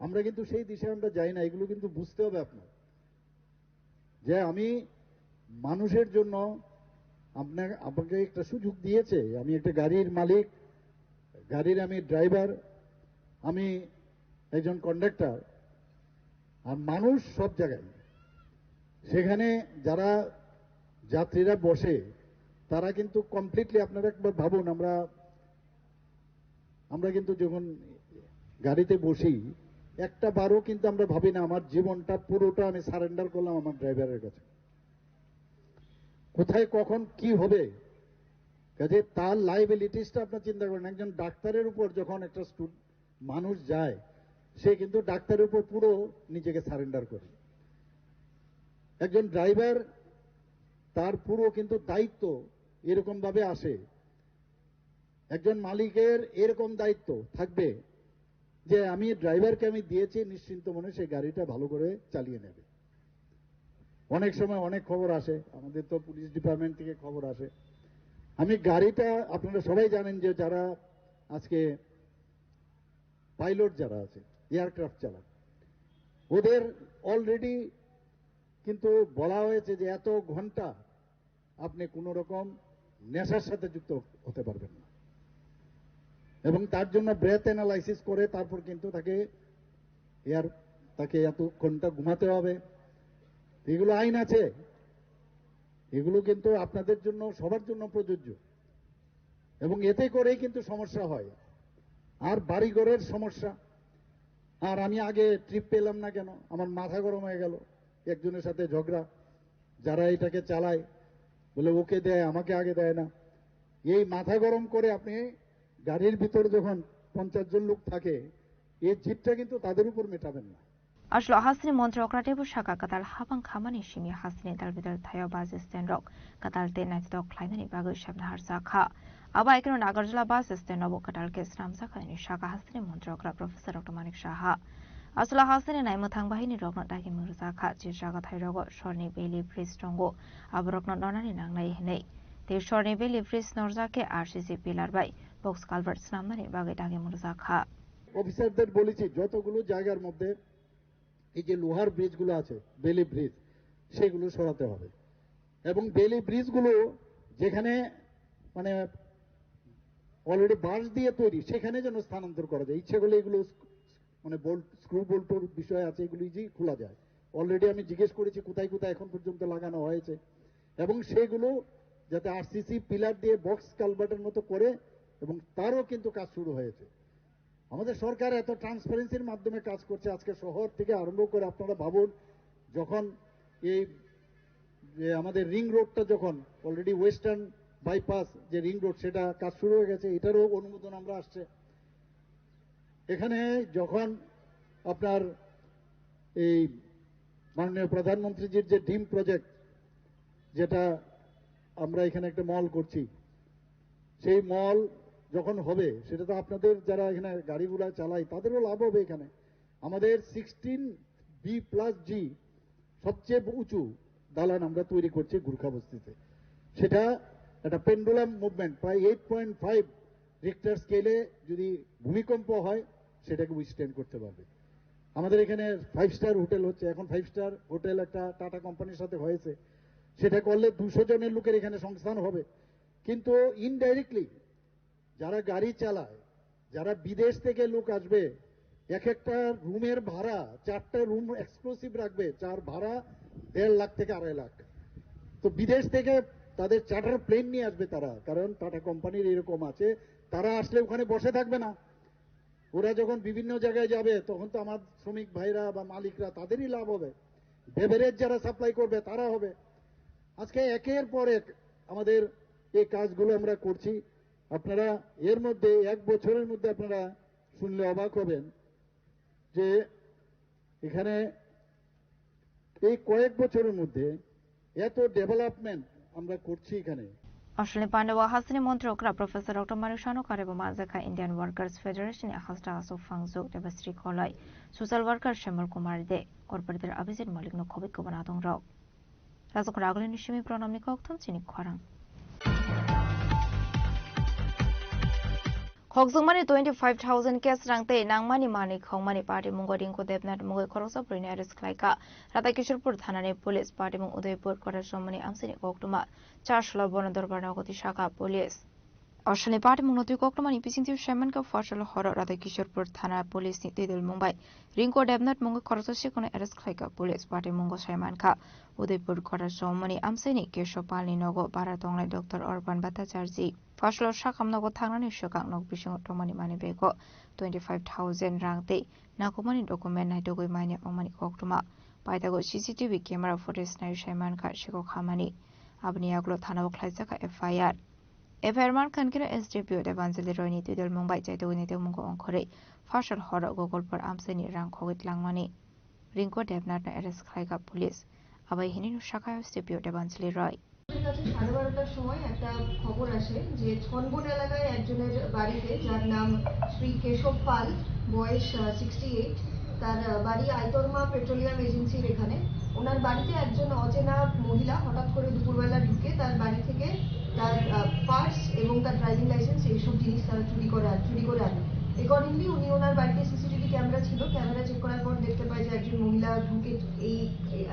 আমরা কিন্তু সেই দিশায় আমরা যাই না এগুলো কিন্তু বুঝতে হবে আপনার যে আমি মানুষের জন্য আপনাকে একটা সুযোগ দিয়েছে আমি একটা গাড়ির মালিক গাড়ির আমি ড্রাইভার আমি একজন কন্ডাক্টর আর মানুষ সব জায়গায় সেখানে যারা যাত্রীরা বসে তারা কিন্তু কমপ্লিটলি আপনারা একবার ভাবুন আমরা কিন্তু যখন গাড়িতে বসি একটা বারও কিন্তু আমরা ভাবি না আমার জীবনটা পুরোটা আমি সারেন্ডার করলাম আমার ড্রাইভারের কাছে কোথায় কখন কি হবে কাজে তার লাইবিলিটিসটা আপনার চিন্তা করেন একজন ডাক্তারের উপর যখন একটা মানুষ যায় সে কিন্তু ডাক্তারের উপর পুরো নিজেকে সারেন্ডার করে একজন ড্রাইভার তার পুরো কিন্তু দায়িত্ব এরকম ভাবে আসে একজন মালিকের এরকম দায়িত্ব থাকবে যে আমি ড্রাইভারকে আমি দিয়েছি নিশ্চিন্ত মনে সেই গাড়িটা ভালো করে চালিয়ে নেবে অনেক সময় অনেক খবর আসে আমাদের তো পুলিশ ডিপার্টমেন্ট থেকে খবর আসে আমি গাড়িটা আপনারা সবাই জানেন যে যারা আজকে পাইলট যারা আছে এয়ারক্রাফট চালাক ওদের অলরেডি কিন্তু বলা হয়েছে যে এত ঘন্টা আপনি কোন রকম নেশার সাথে যুক্ত হতে পারবেন না এবং তার জন্য ব্রেথ অ্যানালাইসিস করে তারপর কিন্তু তাকে এত ঘন্টা ঘুমাতে হবে এগুলো আইন আছে এগুলো কিন্তু আপনাদের জন্য সবার জন্য প্রযোজ্য এবং এতে করেই কিন্তু সমস্যা হয় আর বাড়িঘরের সমস্যা আর আমি আগে ট্রিপ পেলাম না কেন আমার মাথা গরম হয়ে গেল একজনের সাথে ঝগড়া যারা এটাকে চালায় বলে ওকে দেয় আমাকে আগে দেয় না এই মাথা গরম করে আপনি গাড়ির ভিতরে যখন 50 জন লোক থাকে এই জিতটা কিন্তু তাদের উপর মেটাবেন না
Ashlo Hasni Montrokrate Bushaka Katal Habang Kamani Shimi Hasni Dalvidal Thayo Bus Stand Rock Katal Te Night Dog Kleinani Bagu Shabna Harsaka Aba Ikno Nagarjula Bus Stand Rock Katal Kes Ramsaka Shaka Hasni Montrokra Professor Dr. Manik Shah আসলা হাসিনে নাইমো থাংবাহিনী রকনা তাকে মুরজাখা জিরজাগা থাইরগ সরনি বেলি bridge টঙ্গো আবরকনা ননানি নাংনাই হেनै তে সরনি বেলি bridge নরজাকে RCC pillar বাই box culverts নামনানি বাগে তাকে মুরজাখা
অফিসারদের বলেছি যতগুলো জায়গার মধ্যে এই যে লোহার ব্রিজগুলো আছে বেলি ব্রিজ সেগুলো সরাতে হবে এবং বেলি ব্রিজগুলো যেখানে মানে অলরেডি বাঁশ দিয়ে তৈরি সেখানে যেন স্থানান্তর করা যায় ইচ্ছে করলে এগুলো মানে বোল্ট স্ক্রু বোল্টের বিষয় আছে এগুলো ইজি খোলা যায় অলরেডি আমি জিজ্ঞেস করেছি কোথায় কোথায় এখন পর্যন্ত লাগানো হয়েছে এবং সেগুলো যাতে আরসিসি পিলার দিয়ে বক্স কালভার্টের মতো করে এবং তারও কিন্তু কাজ শুরু হয়েছে আমাদের সরকার এত ট্রান্সপারেন্সির মাধ্যমে কাজ করছে আজকে শহর থেকে আরম্ভ করে আপনারা ভাবুন যখন এই যে আমাদের রিং রোডটা যখন অলরেডি ওয়েস্টার্ন বাইপাস যে রিং রোড সেটা কাজ শুরু হয়ে গেছে এটারও অনুমোদন আমরা আসছে এখানে যখন আপনার এই মাননীয় প্রধানমন্ত্রীজির যে ডিম প্রজেক্ট যেটা আমরা এখানে একটা মল করছি সেই মল যখন হবে সেটা তো আপনাদের যারা এখানে গাড়িগুলা চালায় তাদেরও লাভ হবে এখানে আমাদের 16B+G সবচেয়ে উঁচু দালান আমরা তৈরি করছি গুর্খা বস্তিতে সেটা একটা পেন্ডুলাম মুভমেন্ট প্রায় 8.5 রিক্টার স্কেলে যদি ভূমিকম্প হয় সেটাকে উইথস্ট্যান্ড করতে পারবে আমাদের এখানে 5 স্টার হোটেল হচ্ছে এখন 5 স্টার হোটেল একটা টাটা কোম্পানির সাথে হয়েছে সেটা করলে 200 জনের লোকের এখানে সংস্থান হবে কিন্তু ইনডাইরেক্টলি যারা গাড়ি চালায় যারা বিদেশ থেকে লোক আসবে এক একটা রুমের ভাড়া 4টা রুম এক্সক্লুসিভ রাখবে যার ভাড়া 1.5 লাখ থেকে 2.5 লাখ তো বিদেশ থেকে তাদের চার্টার প্লেন নিয়ে আসবে তারা কারণ টাটা কোম্পানির এরকম আছে তারা আসলে ওখানে বসে থাকবে না ওরা যখন বিভিন্ন জায়গায় যাবে তখন তো আমার শ্রমিক ভাইরা বা মালিকরা তাদেরই লাভ হবে বেভারেজ যারা সাপ্লাই করবে তারা হবে আজকে একের পর এক আমাদের এই কাজগুলো আমরা করছি আপনারা এর মধ্যে 1 বছরের মধ্যে আপনারা শুনলে অবাক হবেন যে এখানে এই কয়েক বছরের মধ্যে এত ডেভেলপমেন্ট আমরা করছি এখানে
Australia Pandawa Hasini Montrokra Professor Dr. Marushano Karebo Mazaka Indian Workers Federation Hasta Aso Fangzuk Devastri Kolai Social Worker Shemal Kumar De Corporate Abizit Malik no Kobik Kobanatong Rao Razok Ragul Nishimi Pronomi Kokton Chinik Kwarang Khokzungmani 25,000 kes rangte nangmani mani khongmani party mungoding ko debnat mungoi khorosa purine arrest khlaika Radhakishorpur thanane police party mung Udaipur korar somani amsini koktuma 4 shlor bonodor barnagoti shaka police Australia party mung notui koktumani pisintiu shaman ka fashal horo Radhakishorpur thana police ni tidul mumbai ringko debnat mungoi khorosa shikone arrest khlaika police party mungo shaman ka Udaipur korar somani amsini Keshopalni nogo baratonglai Dr. Orban Bhattacharjee Fashlo shakamnogo thangnani shokaknog bising tomani mani bego 25,000 rangte nakomani document nai dogoi mani omani koktuma paitago CCTV camera footage nai shaiman ka shiko khamani abni aglo thanao khlaisaka FIR man kankira SDPO Devanjali Royni Tidal Mumbai Chaitogini Mungo Onkore Fashal Horo Gogol par Amseni Rang Kogit Langmani Rinko Devnat arrest khlaika police abai hinin shaka SDPO Devanjali Roy
12:30টার সময় একটা খবর আসে যে ছনবন এলাকায় একজনের বাড়িতে যার নাম শ্রী কেশব পাল বয়স 68 তার বাড়ি আইতরমা পেট্রোলিয়াম এজেন্সির এখানে ওনার বাড়িতে একজন অচেনা মহিলা হঠাৎ করে দুপুরবেলা ঢুকে তার বাড়ি থেকে তার পার্স এবং তার ড্রাইভিং লাইসেন্স এইসব জিনিস তারা চুরি করে আনে অ্যাকর্ডিংলি উনি ওনার বাড়িতে সিসিটিভি ক্যামেরা ছিল ক্যামেরা চেক করার পর দেখতে পায় যে একজন মহিলা ঢুকে এই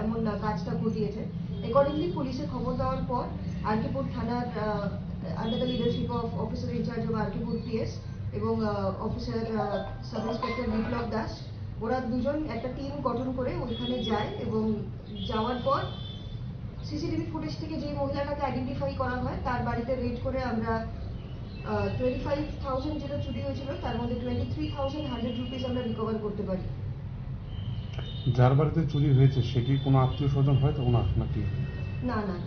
এমন কাজটা ঘটিয়েছে Accordingly, পুলিশে খবর দেওয়ার পর আরকিপুর থানার under the leadership of officer in charge of Arkipur PS এবং officer sub inspector Biplab Das ওরা দুজন একটা টিম গঠন করে ওইখানে যায় এবং যাওয়ার পর সিসিটিভি ফুটেজ থেকে যে মহিলাটাকে আইডেন্টিফাই করা হয় তার বাড়িতে রেড করে আমরা 25,000 যেটা চুরি হয়েছিল তার মধ্যে 23,100 রুপিস আমরা রিকভার করতে পারি
যার বাড়িতে চুরি হয়েছে সে কি কোনো আত্মীয় স্বজন হয় তো ওনার নাকি
না না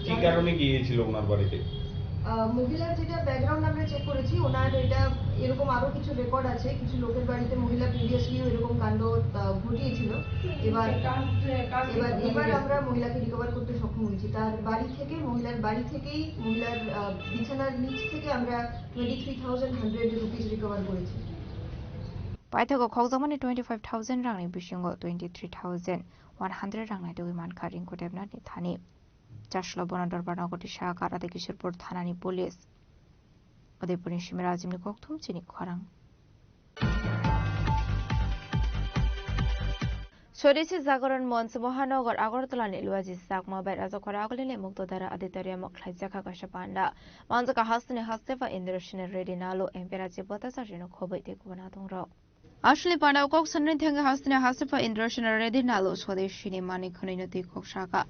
কি কারণে গিয়েছিল ওনার বাড়িতে
মহিলার যেটা ব্যাকগ্রাউন্ড আমরা চেক করেছি ওনার এটা এরকম আরো কিছু রেকর্ড আছে কিছু লোকের বাড়িতে মহিলা প্রিভিয়াসলিও এরকম কাণ্ড ঘটিয়েছিল এবার আমরা মহিলাকে রিকভার করতে সক্ষম হয়েছি তার মহিলার বাড়ি থেকেই মহিলার বিছানার নিচ থেকে আমরা 23,100 রুপিস রিকভার করেছি
paithago khokjamani 25,000 rangni bisingo 23,100 rangnai doi manka ringko debna ni thani Chashlo bonador banagoti shaka rade kishirpur thanani police Udaipuri Shimirajimni kokthum chini khorang Swadeshi Jagaran Manch মহানগর আগরতলা নিলুয়াজি সাকমা বাই রাজকরা আগলিনে মুক্তধারা আদিতরিয়া মখলাইজাখা কাশা পান্ডা মঞ্চকা হাসনে হাসতেফা ইন্দ্রসিনে রেডি নালো এম্পেরাজি বতাসাজিনো খবই দেখুবনা দংর আসলে পান্ডা কক সন্নি থেঙ্গে হাসনে হাসতেফা ইন্দ্রসিনে রেডি নালো স্বদেশীনি মানিক খনিনতি কক শাখা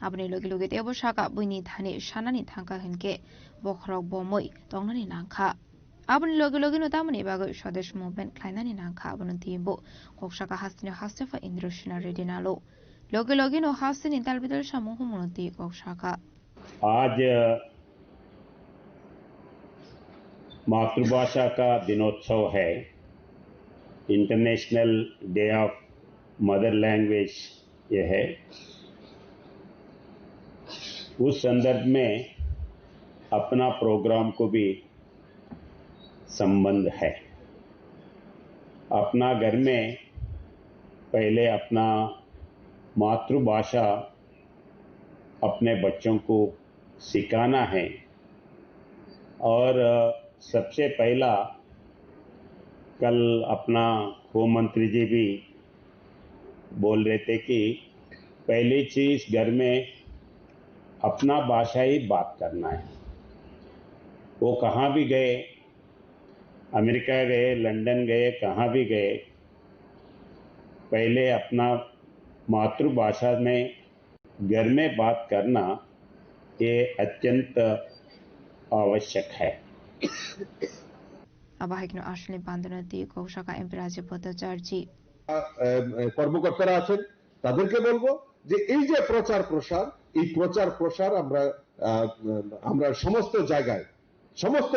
আপনি লগে লগে দেব শাখা বইনি ধানি সানানি thangka হেনকে বখরক বমই তংনানি নাংখা Abun logi no tamani bago Swadesh movement klainani nangkha abun timbo kokshaka hasni hastefa indroshina redinalo logi no hasni talbidal shamuh munoti kokshaka
आज मातृभाषा का दिनोत्सव है international day of mother language ये है उस संदर्भ में अपना प्रोग्राम को भी संबंध है अपना घर में पहले अपना मातृभाषा अपने बच्चों को सिखाना है और सबसे पहला कल अपना होम मंत्री जी भी बोल रहे थे कि पहली चीज घर में अपना भाषा ही बात करना है वो कहाँ भी गए अमेरिका गए लंदन गए कहाँ भी गए पहले अपना मातृभाषा में घर में बात करना ये अत्यंत आवश्यक है
আবাহিকনো আসলে বান্দনাতি কৌশাকা এমপ্রাজে পদচার্জি
কর্মকর্তারা আছেন তাদেরকে বলবো যে এই যে প্রচার প্রসার আমরা সমস্ত জায়গায় সমস্ত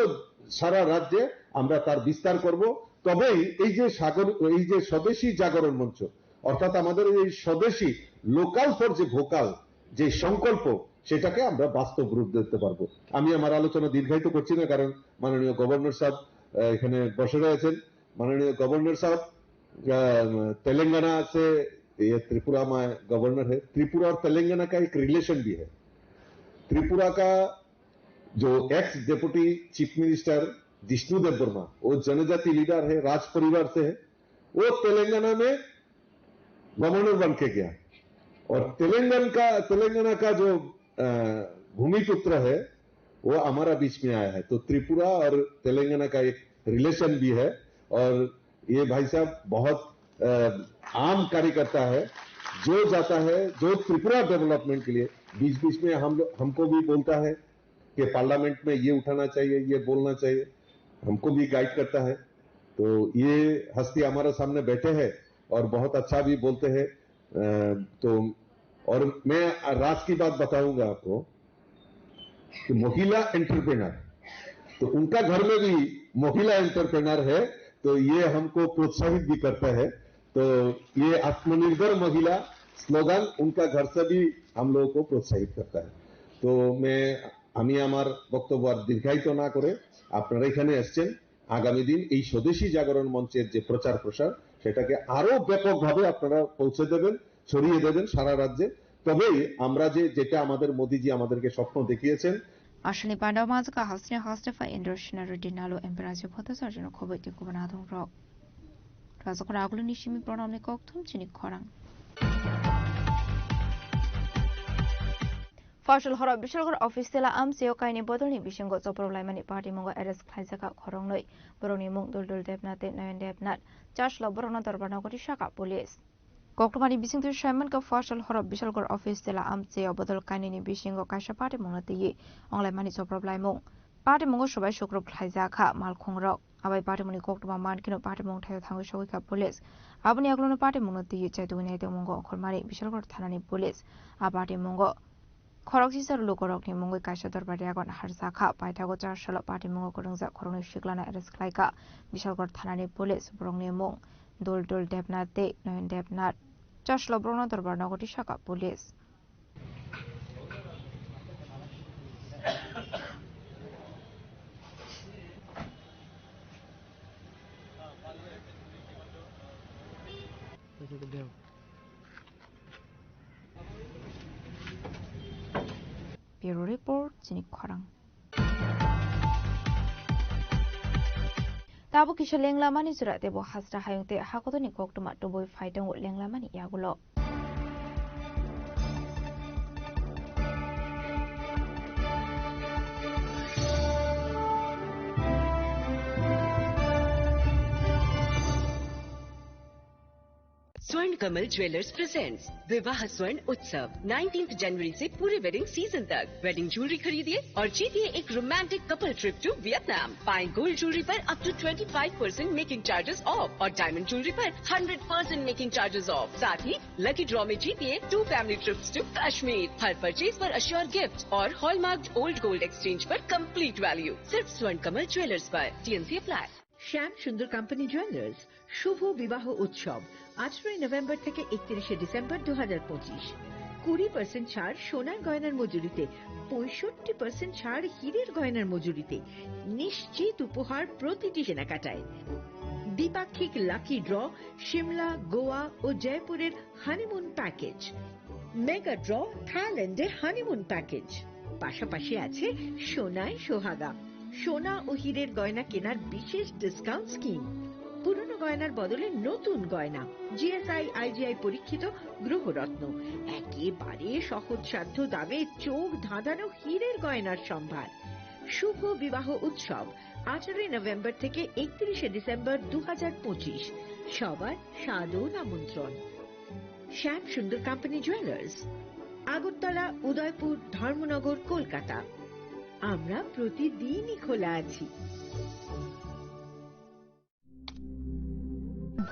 সারা রাজ্যে আমরা তার বিস্তার করব তবেই এই যে স্বদেশী জাগরণ মঞ্চ অর্থাৎ আমাদের এই স্বদেশী লোকাল ফর যে ভোকাল যে সংকল্প সেটাকে আমরা বাস্তব রূপ দিতে পারবো আমি আমার আলোচনা দীর্ঘায়িত করছি না কারণ মাননীয় গভর্নর সাহেব এখানে বসে রয়েছেন माननीय गवर्नर साहब तेलंगाना से ये त्रिपुरा में गवर्नर है त्रिपुरा और तेलंगाना का एक रिलेशन भी है त्रिपुरा का जो ex deputy chief minister Jishnu Dev Varma वो जनजाति लीडर है राज परिवार से है वो तेलंगाना में गवर्नर बन के गया और तेलंगाना का जो भूमिपुत्र है वो हमारा बीच में आया है तो त्रिपुरा और तेलंगाना का एक रिलेशन भी है और ये भाई साहब बहुत आम कार्यकर्ता है जो जाता है जो त्रिपुरा डेवलपमेंट के लिए बीच बीच में हमको भी बोलता है कि पार्लियामेंट में ये उठाना चाहिए ये बोलना चाहिए हमको भी गाइड करता है तो ये हस्ती हमारे सामने बैठे हैं और बहुत अच्छा भी बोलते हैं तो और मैं राज की बात बताऊंगा आपको कि महिला एंटरप्रेनर तो उनका घर में भी महिला एंटरप्रेनर है तो ये हमको प्रोत्साहित भी करता है तो ये आत्मनिर्भर महिला स्लोगन उनका घर से भी हम लोगों को प्रोत्साहित करता है तो मैं আমি আমার বক্তব্য আর দীর্ঘায়িত না করে আপনারা এখানে আসছেন আগামী দিন এই স্বদেশী জাগরণ মঞ্চের যে প্রচার প্রসার সেটাকে আরো ব্যাপকভাবে আপনারা পৌঁছে দেবেন ছড়িয়ে দেবেন সারা রাজ্যে তবেই আমরা যেটা আমাদের মোদিজি আমাদেরকে স্বপ্ন দেখিয়েছেন
আসলে পান্ডাও মাজকা হাসনে হাসতেফা ইন্দ্রসিনা রেডিনালো এম্পেরাজে পদচার্জন খবইতে কুবনাদং রক রাজকরা আগলো নিশিমি প্রণামে ককথুম চিনি খরাং ফসল হরব বিশালগড় অফিস তেলা আমসিও কাইনি বদলনি বিসঙ্গ চপ্রলাইমানি পার্টি মঙ্গ এরেস খাইজাকা খরংনই বরংনি মুং দুলদুল দেবনাথে নয়ন দেবনাথ চাষল বরংনা দরবারনগরী শাখা পুলিশ কক্টমানি বিসিংতু সাইমনকা ফসল হরব বিশালগড় অফিস তেলা আমসিও বদল কাইনি বিসঙ্গ কাইসা পার্টি মংনাতে অংলাইমানি চপ্রলাইমুং পার্টি মঙ্গ সবাই শুক্র খাইজাকা মালখংরক আবাই পার্টি মনি কক্টমা মানকিনো পার্টি মং থাই থাঙ্গই সগৈকা পুলিশ আবনি আগলনো পার্টি মংনাতে চাইতুনাইতে মঙ্গ অখরমারি বিশালগড় থানানি পুলিশ আ পার্টি মঙ্গ খরকসিসার লোকরকনি মঙ্গই কাইসা দরবারে আগন হারজাখা পাইথাগো চারশাল পার্টি মঙ্গ করংজা খরংনি শিকলানা এরেস খাইকা বিশালগড় থানানি পুলিশ বরংনি মং দোলদোল দেবনাথ দে নয়ন দেবনাথ চারশাল বরংনা দরবার নগরী শাখা police Bureau Report Jinik Khorang. Tabo kisha lenglamani surat tebo hasra hayungte hakotoni koktuma toboi faidang lenglamani yagulo.
स्वर्ण कमल ज्वेलर्स प्रेजेंट्स विवाह स्वर्ण उत्सव 19 जनवरी से पूरे वेडिंग सीजन तक वेडिंग ज्वेलरी खरीदिए और जीतिए एक romantic couple trip to Vietnam. पाएं गोल्ड ज्वेलरी पर up to 25% making charges off और डायमंड ज्वेलरी पर 100% मेकिंग चार्जेस ऑफ। साथ ही लकी ड्रॉ में जीतिए 2 फैमिली ट्रिप्स टू कश्मीर। हर परचेज पर अश्योर गिफ्ट और हॉलमार्क ओल्ड गोल्ड एक्सचेंज पर कंप्लीट वैल्यू सिर्फ स्वर्ण कमल ज्वेलर्स पर। TNC apply.
Shyam Sundar company jewellers শুভ বিবাহ উৎসব 18 নভেম্বর থেকে 31 ডিসেম্বর 2025। 20% ছাড় সোনার গয়নার মজুরিতে, 65% ছাড় হীরের গয়নার মজুরিতে, নিশ্চিত উপহার প্রতিটি কেনাকাটায়। দ্বিপাক্ষিক লাকি ড্র, শিমলা, গোয়া ও জয়পুরের হানিমুন প্যাকেজ, মেগা ড্র থাইল্যান্ডে হানিমুন প্যাকেজ। পাশাপাশি আছে সোনায় সোহাগা, সোনা ও হীরের গয়না কেনার বিশেষ ডিসকাউন্ট স্কিম। পুরনো গয়নার বদলে নতুন গয়না, GSI IGI পরীক্ষিত গ্রহরত্ন, একেবারে সহজসাধ্য দামে চোখ ধাঁধানো হীরের গয়নার সম্ভার। শুভ বিবাহ উৎসব 18 নভেম্বর থেকে 31 ডিসেম্বর 2025। সবার সাদর আমন্ত্রণ। শ্যাম সুন্দর কোম্পানি জুয়েলার্স, আগরতলা, উদয়পুর, ধর্মনগর, কলকাতা। আমরা প্রতিদিনই খোলা আছি।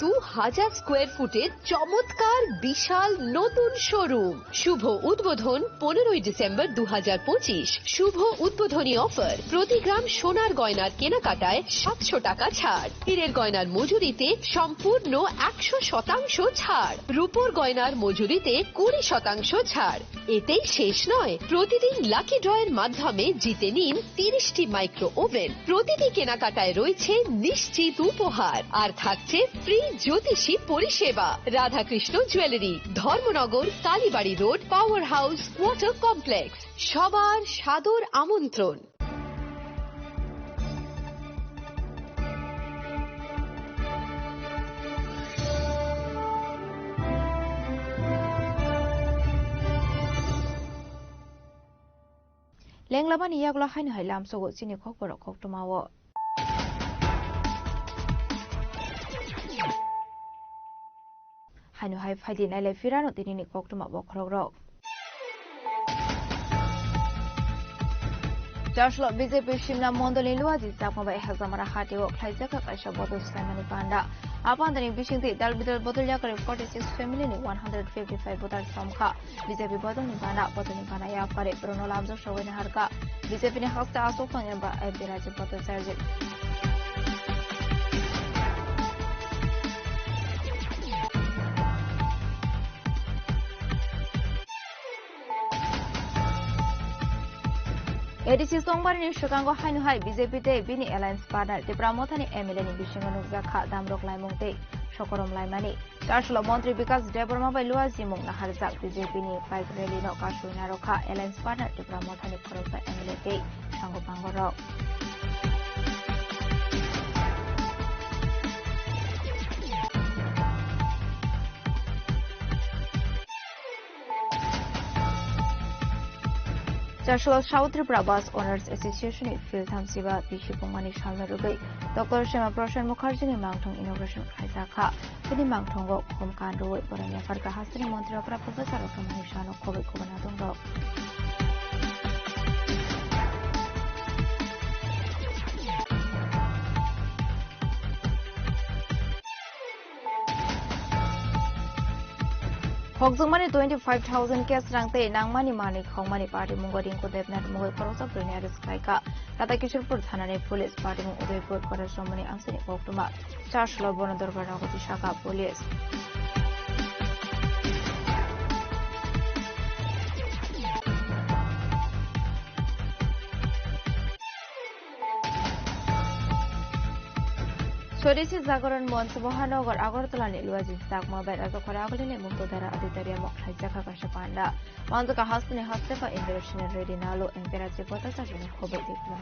2000 স্কোয়ার ফুটের চমৎকার বিশাল নতুন শোরুম। শুভ উদ্বোধন 15 ডিসেম্বর 2025। শুভ উদ্বোধনী অফার, প্রতি গ্রাম সোনার গয়নার কেনাকাটায় 700 টাকা ছাড়, হীরের গয়নার মজুরিতে সম্পূর্ণ 100% ছাড়, রূপোর গয়নার মজুরিতে 20% ছাড়। এতেই শেষ নয়, প্রতিদিন লাকি ড্রয়ের মাধ্যমে জিতে নিন 30টি মাইক্রো ওভেন। প্রতিটি কেনাকাটায় রয়েছে নিশ্চিত উপহার আর থাকছে ফ্রি জ্যোতিষী পরিষেবা। Radhakrishna jewellery, Dharmanagar, Kalibari road, power house, water complex. সবার সাদর আমন্ত্রণ।
Lenglaman iyagla hain hailam sogo sini khok borok khok tumawo. Hainu hai faidi nai le firano tinini khok tumawo khorok. Joshua BJP Shimla Mondolin Luazi Sakmaba Hazamara Hatio Klaizaka Kasha Bodos Family Panda. Upon the Bishing Dalbidal Bodolia 46 family 155 Botar Samka. BJP Bodoni Panda, Bodoni Panaya Pare, Bruno Lamzo Showin Harka. BJP Hasta Asofanga Abdiraja Boto Sergeant. ADC Songbar ni Chicago Hainu Hai BJP Day Bini Alliance Partner the Pramotani MLN Bishingan Zaka Damrok Laimungte Shokorom Laimani Charshla Montri because Deborah by Luazimung Naharzak BJP ni Five Relino Kashuina Roka Alliance Partner the Pramotani Korosa MLN Day Shango Pangoro. Joshua South Tripura Bus Owners Association Field Hamsiba Bishopumani Shalmarubai, Dr. Shema Proshan Mukherjee Mangtong Inauguration Kaisaka, Pini Mangtongo, Homkando, Borania Farka Hasri Montreal Professor of Manishano Kobe Kubanadongo. Hogzumani 25,000 kes rangte nangmani mani khongmani party mungoding ko debnat mugoi korosa premier skyka tata kishorpur thanane police party mu udaipur korasomani amsani oktuma charshlo bonodorgana hoti shaka police স্বদেশী জাগরণ মঞ্চ মহানগর আগরতলানি লুয়াজি সাকমাবাই রাজখরা আগলিনি মুক্তধারা আদিতারিয়া মখলাইজাখা কাশা পান্ডা মঞ্চকা হাসনি হাসতেফা international ready নালো এম্পেরাজে পতাকা জন্য খবর দেখলাম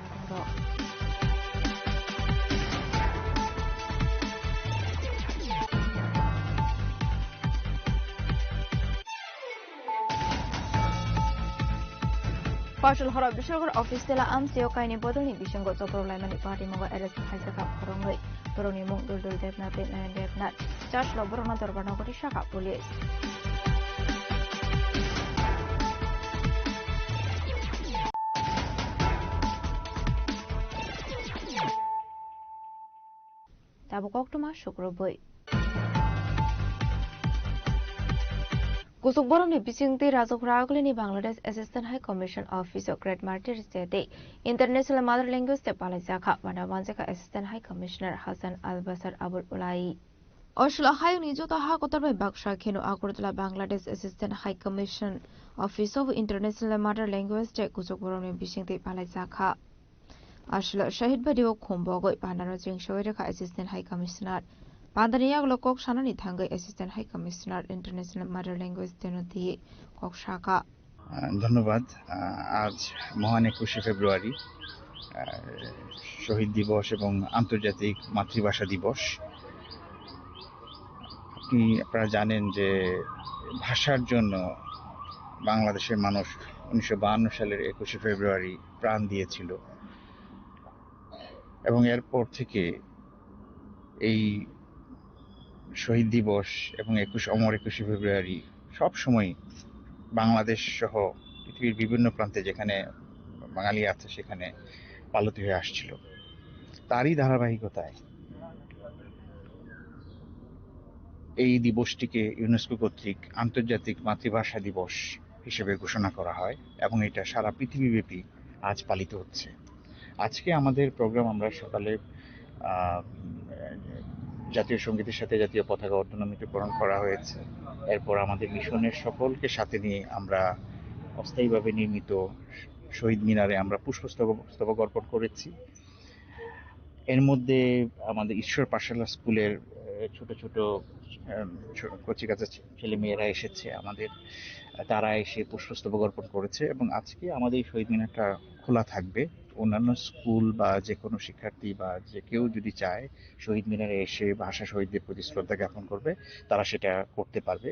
Partial horror bishogar office tela amsio kaini bodoni bishango soprolaimani party moga arrest haisaka khorongoi toroni mung dul devnat devnat charge lo borona dorbana gori shaka police tabuk oktoma shukroboi Kusuk boroni bisingti Razokra Aglini Bangladesh Assistant High Commission Officer Great Martyr State International Mother Language te Palazaka Vanavanzaka Assistant High Commissioner Hassan Al-Basar Abul Ulai Oshla Hayuni Jota Hakotarbe Baksha Kino Akurtala Bangladesh Assistant High Commission Officer of International Mother Language te Kusuk boroni bisingti Palazaka Ashla Shahid Badio Kumbogo Panaro Jing Shoiraka Assistant High Commissioner Pandaniyak lokok shanani thangai Assistant High Commissioner International Mother Language Tenoti Kok Shaka
ধন্যবাদ আজ মহান 21 ফেব্রুয়ারি শহীদ দিবস এবং আন্তর্জাতিক মাতৃভাষা দিবস আপনারা জানেন যে ভাষার জন্য বাংলাদেশের মানুষ 1952 সালের 21 ফেব্রুয়ারি প্রাণ দিয়েছিল এবং এরপর থেকে এই শহীদ দিবস এবং 21 ফেব্রুয়ারি সব সময় বাংলাদেশ সহ পৃথিবীর বিভিন্ন প্রান্তে যেখানে বাঙালি আছে সেখানে পালিত হয়ে আসছিল তারই ধারাবাহিকতায় এই দিবসটিকে ইউনেস্কো কর্তৃক আন্তর্জাতিক মাতৃভাষা দিবস হিসেবে ঘোষণা করা হয় এবং এটা সারা পৃথিবীব্যাপী আজ পালিত হচ্ছে আজকে আমাদের প্রোগ্রাম আমরা সকালে জাতীয় সঙ্গীতের সাথে জাতীয় পতাকা অর্ধনমিতকরণ করা হয়েছে এরপর আমাদের মিশনের সকলকে সাথে নিয়ে আমরা অস্থায়ীভাবে নির্মিত শহীদ মিনারে আমরা পুষ্পস্তবক অর্পণ করেছি এর মধ্যে আমাদের ঈশ্বর পাঠশালা স্কুলের ছোট ছোট কচিকাঁচা ছেলেমেয়েরা এসেছে আমাদের তারা এসে পুষ্পস্তবক অর্পণ করেছে এবং আজকে আমাদের এই শহীদ মিনারটা খোলা থাকবে অন্যান্য স্কুল বা যে কোনো শিক্ষার্থী বা যে কেউ যদি চায় শহীদ মিনারে এসে ভাষা শহীদদের প্রতি শ্রদ্ধা জ্ঞাপন করবে তারা সেটা করতে পারবে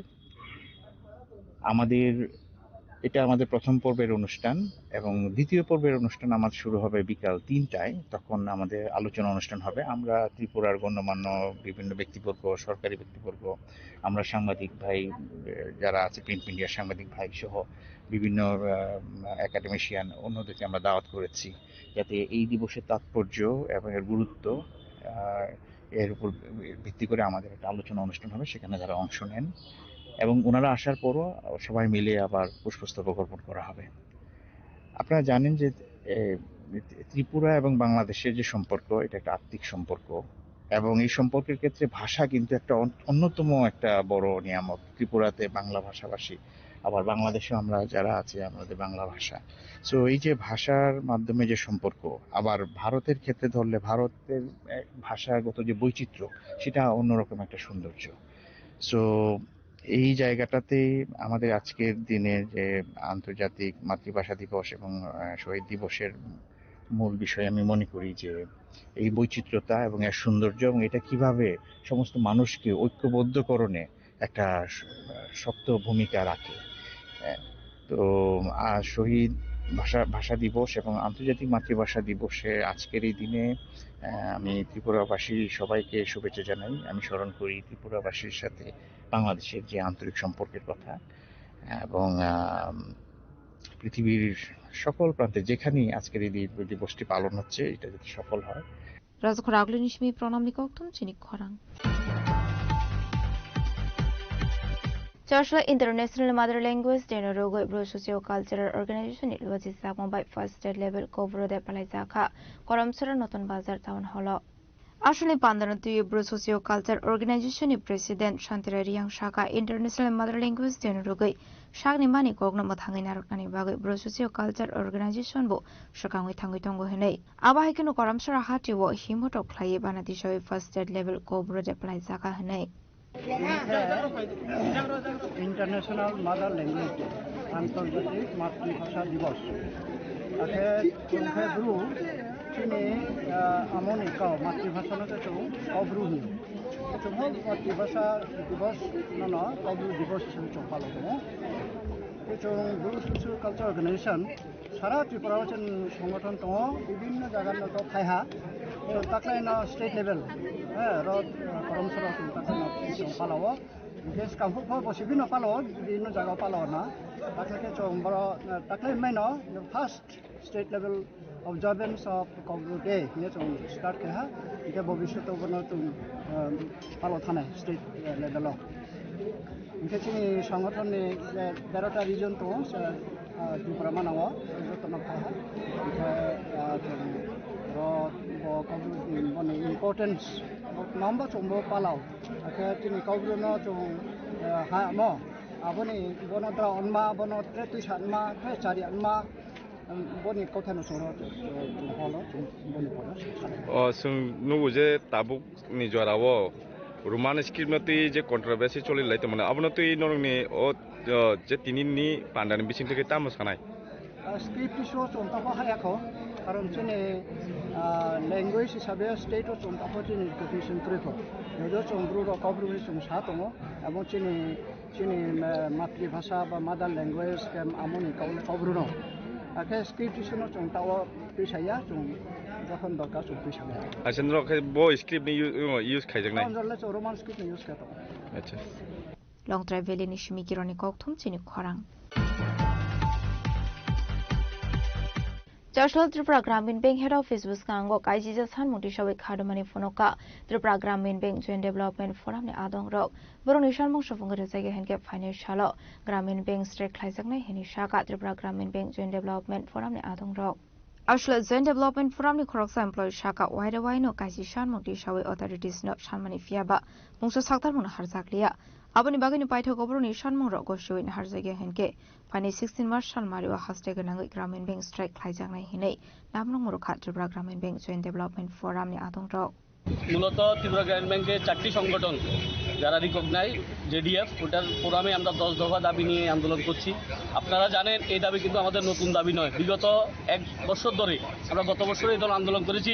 এটা আমাদের প্রথম পর্বের অনুষ্ঠান এবং দ্বিতীয় পর্বের অনুষ্ঠান আমাদের শুরু হবে বিকাল 3টায় তখন আমাদের আলোচনা অনুষ্ঠান হবে আমরা ত্রিপুরার গণ্যমান্য বিভিন্ন ব্যক্তিবর্গ সরকারি ব্যক্তিবর্গ আমরা সাংবাদিক ভাই যারা আছে প্রিন্ট মিডিয়ার সাংবাদিক ভাই সহ বিভিন্ন একাডেমিশিয়ান অন্যদেরকে আমরা দাওয়াত করেছি যাতে এই দিবসের তাৎপর্য এবং এর গুরুত্ব এর উপর ভিত্তি করে আমাদের একটা আলোচনা অনুষ্ঠান হবে সেখানে যারা অংশ নেন এবং ওনারা আসার পরও সবাই মিলে আবার পুষ্পস্তবক অর্পণ করা হবে আপনারা জানেন যে ত্রিপুরা এবং বাংলাদেশের যে সম্পর্ক এটা একটা আত্মিক সম্পর্ক এবং এই সম্পর্কের ক্ষেত্রে ভাষা কিন্তু একটা অন্যতম একটা বড় নিয়ামক ত্রিপুরাতে বাংলা ভাষাভাষী আবার বাংলাদেশে আমরা যারা আছি আমাদের বাংলা ভাষা সো এই যে ভাষার মাধ্যমে যে সম্পর্ক আবার ভারতের ক্ষেত্রে ধরলে ভারতের ভাষাগত যে বৈচিত্র্য সেটা অন্যরকম একটা সৌন্দর্য সো এই জায়গাটাতে আমাদের আজকের দিনে যে আন্তর্জাতিক মাতৃভাষা দিবস এবং শহীদ দিবসের মূল বিষয় আমি মনে করি যে এই বৈচিত্র্যতা এবং এর সৌন্দর্য এবং এটা কিভাবে সমস্ত মানুষকে ঐক্যবদ্ধকরণে একটা শক্ত ভূমিকা রাখে তো শহীদ ভাষা দিবস এবং আন্তর্জাতিক মাতৃভাষা দিবসে আজকের এই দিনে আমি ত্রিপুরাবাসী সবাইকে শুভেচ্ছা জানাই আমি স্মরণ করি ত্রিপুরাবাসীর সাথে বাংলাদেশের যে আন্তরিক সম্পর্কের কথা এবং পৃথিবীর সকল প্রান্তে যেখানেই আজকের এই দিবসটি পালন হচ্ছে এটা যাতে সফল হয়
রাজখরা আগলিনিশমি প্রণামী কক্তম চিনিক খরাং Joshua International Mother Language General Bro Socio-Cultural Organization Ilwaji Sakma by First State Level Cover de Palaizaka Koramsara Noton Bazar Town Hall আসলে পান্দানতুই ব্রো সোসিও কালচার অর্গানাইজেশনनि প্রেসিডেন্ট শান্তিরাय रियांग शाखा इंटरनेशनल मदर लैंग्वेज दिन रुगै शाकनि मानि कगनम थांगै नारकनानि बागै ब्रो सोसियो कालचार अर्गानाइजेशन बो सकांगै थांगै तंगो हनै आबाहायखनो करमसरा हाटिवो हिमटक ख्लायै बानादिसै first state level कोब्रो डेप्लाइ जागा हनै
इंटरनेशनल मदर लैंग्वेज डे आंतर्जातिक मातृभाषा दिवस आखे चुंखे ब्रु चिनि आमोनि का मातृभाषा न तो कब्रु नि चुंखे मातृभाषा दिवस न कब्रु दिवस चुंपालो दङ चुं ब्रु सोसियल कालचार अर्गानाइजेशन सारा त्रिपुरा चुन संगठन दङ विभिन्न जायगानि तो खायहा ताकलाय न स्टेट लेवल र परमसरा ताकलाय चुंपालो गेस कामफो बसिबि न पालो विभिन्न जायगा पालो ना ताकलाय चुंबर ताकलाय मैनो first state level observance of Kobru Day ne chung start ke ha ike bobishyato bono chung palo thane state level lo ike chini সংগঠন ni 13টা region to Tripura manawa jotona ha ike ro Kobru boni importance number chung bo palao ake chini Kobru no chung ha mo aboni bono tra onma bono tretu sanma tre chari anma boni kothano soro holo boni polo
जों नुगो जे Tabuk नि जरावो Roman स्क्रिप्टनति जे कन्ट्रोवर्सी चलिलाय तमने अबनति नरनि ओ जे तिनिनि पान्डानि बिसिंथि तामस खानाय
script show चंताखौ हायाखौ कारण जोंनि language हिसाबै state चंताखौ जोंनि definition ट्रिखौ बेजो चंब्रु र कब्रु जों सा दङ এবং जोंनि मातृभाषा बा मादार लैंग्वेज केम आमनि कब्रु न आखे स्क्रिप्ट शो चंताव पैसाया जों जखन दरकार जों पैसाया
आछन र बो स्क्रिप्ट नि युज खायजोंनाय
रोमान स्क्रिप्ट नि युज खातो
अच्छा
लं ट्राइभेलि निशिमि किरनि कक्थुम चिनि खरां Joshua Tripura Gramin Bank Head Office Buskango Kaijija San Mutishawi Khadamani Fonoka Tripura Gramin Bank Joint Development Forum ni Adong Rok Boroni Shalmong Shofungre Zage Henke Financial Gramin Bank Strike Klaijaknai Heni Shaka Tripura Gramin Bank Joint Development Forum ni Adong Rok Ashla Joint Development Forum ni Khoroksa Employee Shaka Wide Waino Kaiji Shan Mutishawi Authorities no Shanmani Fiaba Mungso Saktar Mun Harjakliya Aboni bagani paitho gobroni shanmong ro goshuin harjage henke pani 16 March shalmari wa hashtag nangai Gramin Bank strike khlaijangnai hinai namrong murukha Tripura Gramin Bank Joint Development Forum ni adong ro
মূলত ত্রিপুরা গ্রামীণ ব্যাংকের 4টি সংগঠন যারা recognise JDF ওটার ফোরামে আমরা 10 দফা দাবি নিয়ে আন্দোলন করছি আপনারা জানেন এই দাবি কিন্তু আমাদের নতুন দাবি নয় বিগত এক বছর ধরে আমরা গত বছর এই দল আন্দোলন করেছি